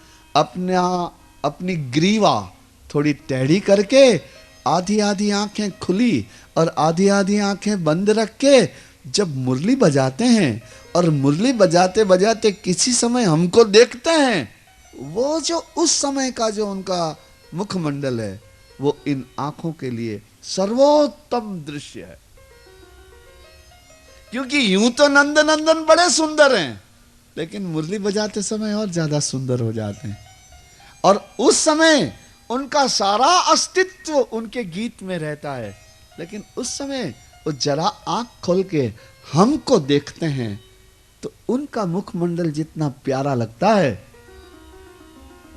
अपनी ग्रीवा थोड़ी टेढ़ी करके आधी आधी आंखें खुली और आधी आधी आंखें बंद रख के जब मुरली बजाते हैं और मुरली बजाते बजाते किसी समय हमको देखते हैं, वो जो उस समय का जो उनका मुखमंडल है वो इन आंखों के लिए सर्वोत्तम दृश्य है। क्योंकि यूं तो नंदनंदन बड़े सुंदर हैं, लेकिन मुरली बजाते समय और ज्यादा सुंदर हो जाते हैं और उस समय उनका सारा अस्तित्व उनके गीत में रहता है। लेकिन उस समय वो जरा आंख खोल के हमको देखते हैं तो उनका मुखमंडल जितना प्यारा लगता है,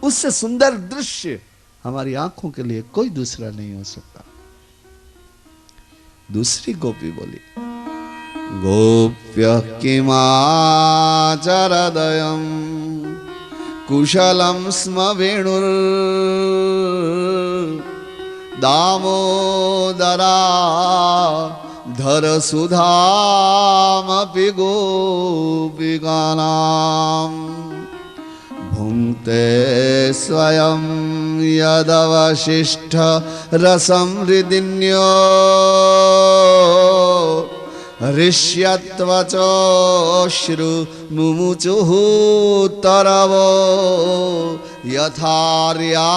उससे सुंदर दृश्य हमारी आंखों के लिए कोई दूसरा नहीं हो सकता। दूसरी गोपी बोली, गोप्यः किमाचरदयं कुशलं स्म वेणुर् दामोदरा धरसुधामपि गोपिकानाम् भुङ्क्ते स्वयं यदवशिष्ट रसं हृदिन्यो ऋष्यत्वचोश्रु मुमुचुः तरवो यथार्या।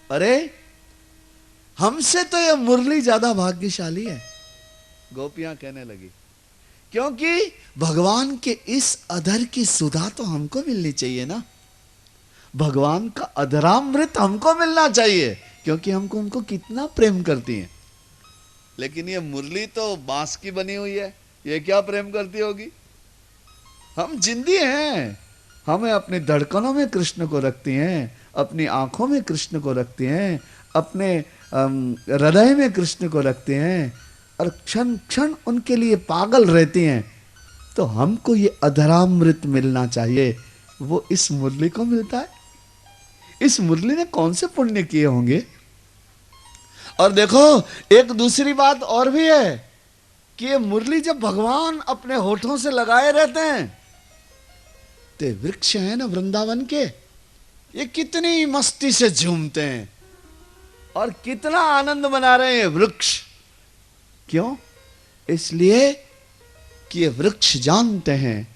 अरे हमसे तो यह मुरली ज्यादा भाग्यशाली है, गोपियां कहने लगी, क्योंकि भगवान के इस अधर की सुधा तो हमको मिलनी चाहिए ना, भगवान का अधरामृत हमको मिलना चाहिए, क्योंकि हमको उनको कितना प्रेम करती हैं। लेकिन ये मुरली तो बांस की बनी हुई है, ये क्या प्रेम करती होगी? हम जिंदी हैं, हमें अपनी धड़कनों में कृष्ण को रखती हैं, अपनी आंखों में कृष्ण को रखती हैं, अपने हृदय में कृष्ण को रखते हैं और क्षण क्षण उनके लिए पागल रहती हैं। तो हमको ये अधरामृत मिलना चाहिए, वो इस मुरली को मिलता है। इस मुरली ने कौन से पुण्य किए होंगे? और देखो एक दूसरी बात और भी है कि ये मुरली जब भगवान अपने होठों से लगाए रहते हैं तो वृक्ष है ना वृंदावन के, ये कितनी मस्ती से झूमते हैं और कितना आनंद मना रहे हैं वृक्ष। क्यों? इसलिए कि ये वृक्ष जानते हैं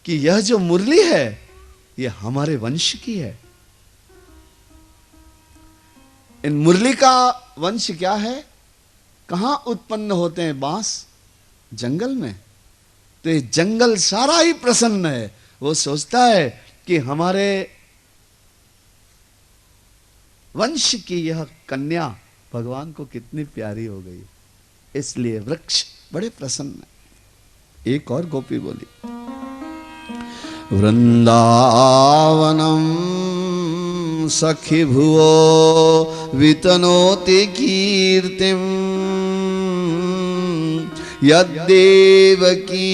कि यह जो मुरली है ये हमारे वंश की है। इन मुरली का वंश क्या है? कहां उत्पन्न होते हैं? बांस, जंगल में। तो ये जंगल सारा ही प्रसन्न है, वो सोचता है कि हमारे वंश की यह कन्या भगवान को कितनी प्यारी हो गई, इसलिए वृक्ष बड़े प्रसन्न है। एक और गोपी बोली, वृंदावनम सखी भुवो वितनोति कीर्तिम यद्देवकी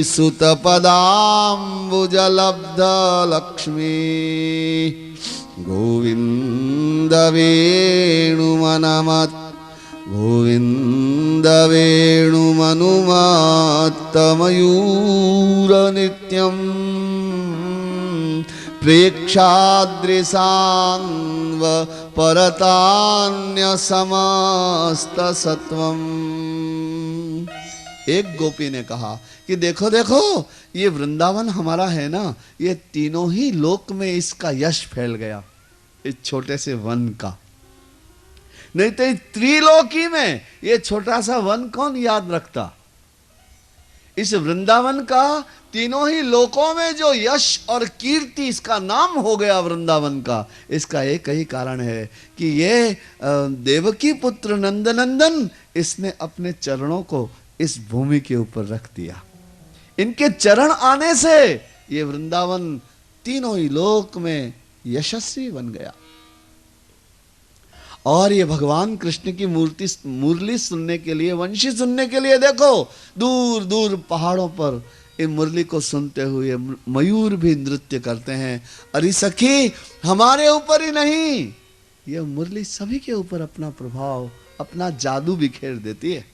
सुतपदाम्बुजलब्ध लक्ष्मी गोविंद वेणुमनमत् गोविंद वेणुमनुमात्तमयूर नित्यम प्रेक्षादृशान्व परतान्य समस्त सत्वम। एक गोपी ने कहा कि देखो देखो, ये वृंदावन हमारा है ना, ये तीनों ही लोक में इसका यश फैल गया, इस छोटे से वन का। नहीं तो इस त्रिलोकी में ये छोटा सा वन कौन याद रखता। इस वृंदावन का तीनों ही लोकों में जो यश और कीर्ति, इसका नाम हो गया वृंदावन का, इसका एक ही कारण है कि ये देवकी पुत्र नंदनंदन, इसने अपने चरणों को इस भूमि के ऊपर रख दिया। इनके चरण आने से ये वृंदावन तीनों ही लोक में यशस्वी बन गया। और ये भगवान कृष्ण की मुरली सुनने के लिए, वंशी सुनने के लिए देखो दूर दूर पहाड़ों पर ये मुरली को सुनते हुए मयूर भी नृत्य करते हैं। अरे सखी, हमारे ऊपर ही नहीं, ये मुरली सभी के ऊपर अपना प्रभाव, अपना जादू बिखेर देती है।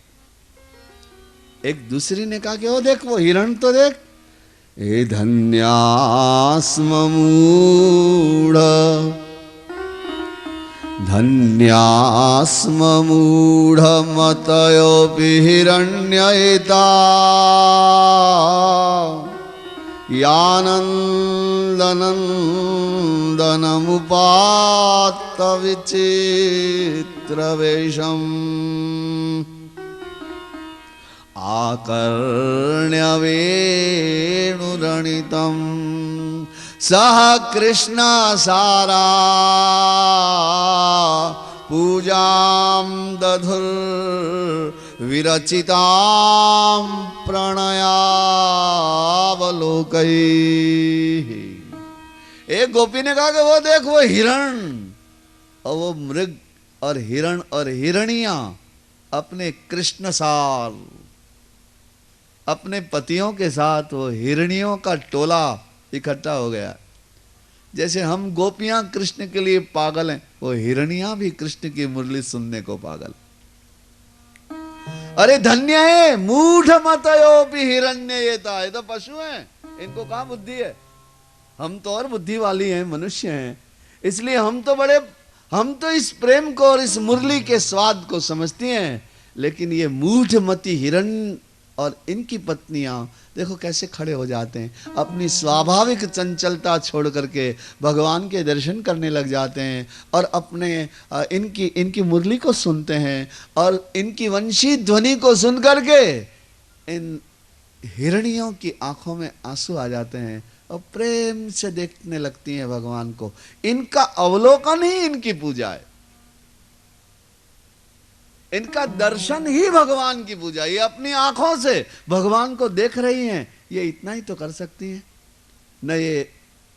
एक दूसरी ने कहा कि वो देख, वो हिरण तो देख, ए धन्यास्म मूढ़, धन्यास्म मूढ़ मतयोपि हिरण्ययिता यानन्दनन्दनमुपात्त विचित्रवेशम् आकर्ण्यवेणुरणितं सह कृष्ण सारा पूजां दधुर्विरचितां प्रणयावलोकैः। एक गोपी ने कहा कि वो देख, वो हिरण और वो मृग और हिरण और हिरणिया अपने कृष्ण सार, अपने पतियों के साथ वो हिरणियों का टोला इकट्ठा हो गया। जैसे हम गोपियां कृष्ण के लिए पागल हैं, वो हिरणियां भी कृष्ण की मुरली सुनने को पागल। अरे धन्य है मूढ़ मतयोपि हिरण्ययिता, ये तो पशु हैं, इनको कहां बुद्धि है। हम तो और बुद्धि वाली हैं, मनुष्य हैं, इसलिए हम तो इस प्रेम को और इस मुरली के स्वाद को समझती हैं। लेकिन ये मूढ़मती हिरण और इनकी पत्नियां देखो कैसे खड़े हो जाते हैं, अपनी स्वाभाविक चंचलता छोड़ करके भगवान के दर्शन करने लग जाते हैं और अपने इनकी मुरली को सुनते हैं और इनकी वंशी ध्वनि को सुन करके इन हिरणियों की आंखों में आंसू आ जाते हैं और प्रेम से देखने लगती हैं भगवान को। इनका अवलोकन ही इनकी पूजा है, इनका दर्शन ही भगवान की पूजा। ये अपनी आंखों से भगवान को देख रही हैं, ये इतना ही तो कर सकती हैं। न ये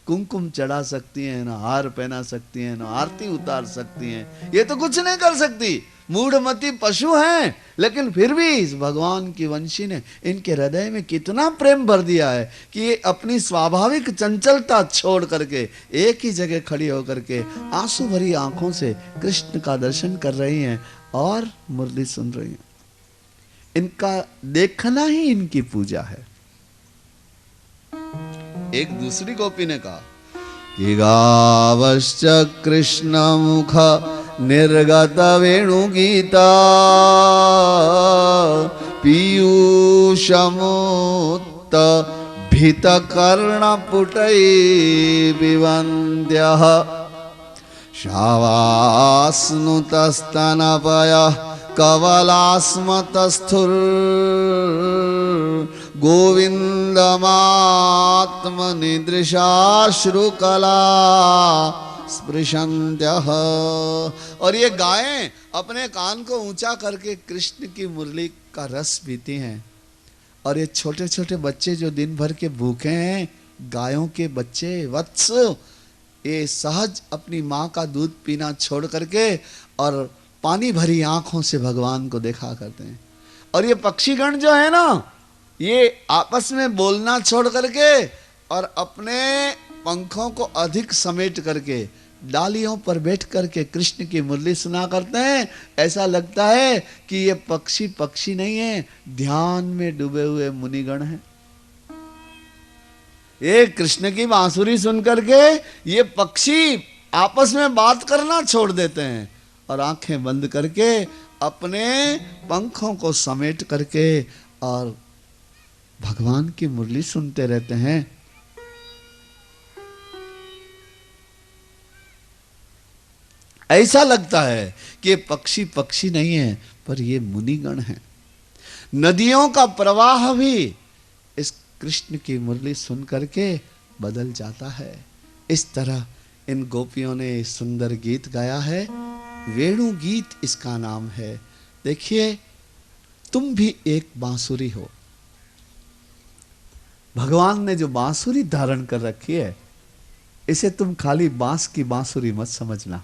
कुमकुम चढ़ा सकती हैं, न हार पहना सकती हैं, न आरती उतार सकती हैं, ये तो कुछ नहीं कर सकती। मूढ़मती पशु हैं, लेकिन फिर भी इस भगवान की वंशी ने इनके हृदय में कितना प्रेम भर दिया है कि ये अपनी स्वाभाविक चंचलता छोड़ करके एक ही जगह खड़ी होकर के आंसू भरी आंखों से कृष्ण का दर्शन कर रही हैं और मुरली सुन रही हैं। इनका देखना ही इनकी पूजा है। एक दूसरी गोपी ने कहा कि गावश्च कृष्ण मुख निर्गत वेणुगीता पीयूषमुत्त भीत कर्णपुटै विवन्द्यः शावास्नुतस्तनपयः कवलास्मतस्थुर् गोविन्दमात्मनिदृशाश्रुकला स्पृशन्त्यः। और ये गायें अपने कान को ऊंचा करके कृष्ण की मुरली का रस पीती हैं। और ये छोटे छोटे बच्चे जो दिन भर के भूखे हैं, गायों के बच्चे वत्स, ये सहज अपनी माँ का दूध पीना छोड़ करके और पानी भरी आंखों से भगवान को देखा करते हैं। और ये पक्षीगण जो है ना, ये आपस में बोलना छोड़ करके और अपने पंखों को अधिक समेट करके डालियों पर बैठ करके कृष्ण की मुरली सुना करते हैं, ऐसा लगता है कि ये पक्षी पक्षी नहीं है, ध्यान में डूबे हुए मुनिगण हैं। ये कृष्ण की बांसुरी सुन करके ये पक्षी आपस में बात करना छोड़ देते हैं और आंखें बंद करके अपने पंखों को समेट करके और भगवान की मुरली सुनते रहते हैं। ऐसा लगता है कि ये पक्षी पक्षी नहीं है, पर ये मुनिगण हैं। नदियों का प्रवाह भी इस कृष्ण की मुरली सुन करके बदल जाता है। इस तरह इन गोपियों ने सुंदर गीत गाया है, वेणु गीत इसका नाम है। देखिए, तुम भी एक बांसुरी हो। भगवान ने जो बांसुरी धारण कर रखी है, इसे तुम खाली बांस की बांसुरी मत समझना,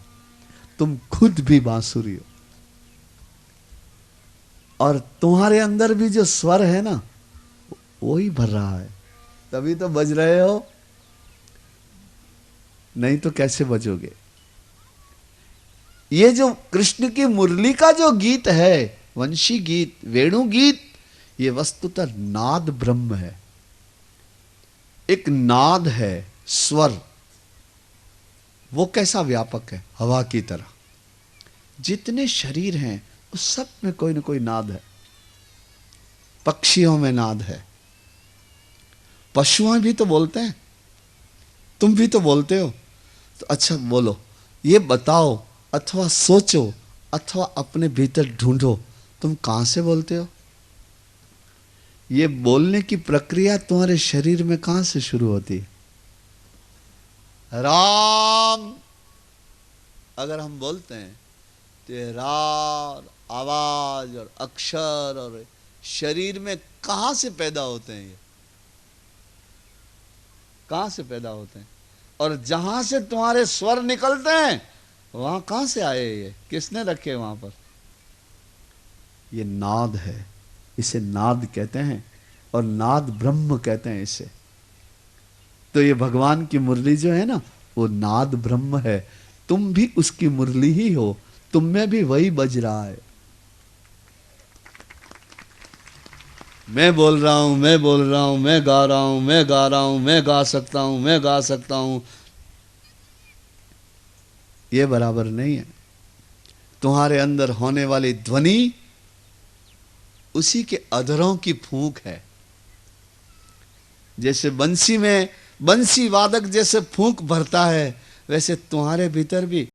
तुम खुद भी बांसुरी हो। और तुम्हारे अंदर भी जो स्वर है ना, वो ही भर रहा है, तभी तो बज रहे हो, नहीं तो कैसे बजोगे। ये जो कृष्ण की मुरली का जो गीत है, वंशी गीत, वेणु गीत, ये वस्तुतः नाद ब्रह्म है। एक नाद है, स्वर, वो कैसा व्यापक है, हवा की तरह। जितने शरीर हैं उस सब में कोई ना कोई नाद है। पक्षियों में नाद है, पशुओं भी तो बोलते हैं, तुम भी तो बोलते हो। तो अच्छा बोलो, ये बताओ अथवा सोचो अथवा अपने भीतर ढूंढो, तुम कहां से बोलते हो। ये बोलने की प्रक्रिया तुम्हारे शरीर में कहां से शुरू होती है। राम अगर हम बोलते हैं तो ये रार, आवाज और अक्षर और शरीर में कहां से पैदा होते हैं, ये कहां से पैदा होते हैं। और जहां से तुम्हारे स्वर निकलते हैं वहां कहां से आए, ये किसने रखे वहां पर। ये नाद है, इसे नाद कहते हैं और नाद ब्रह्म कहते हैं इसे। तो ये भगवान की मुरली जो है ना, वो नाद ब्रह्म है। तुम भी उसकी मुरली ही हो, तुम में भी वही बज रहा है। मैं बोल रहा हूं, मैं बोल रहा हूं, मैं गा रहा हूं, मैं गा रहा हूं, मैं गा सकता हूं, मैं गा सकता हूं, ये बराबर नहीं है। तुम्हारे अंदर होने वाली ध्वनि उसी के अधरों की फूंक है। जैसे बंसी में बंसी वादक जैसे फूंक भरता है, वैसे तुम्हारे भीतर भी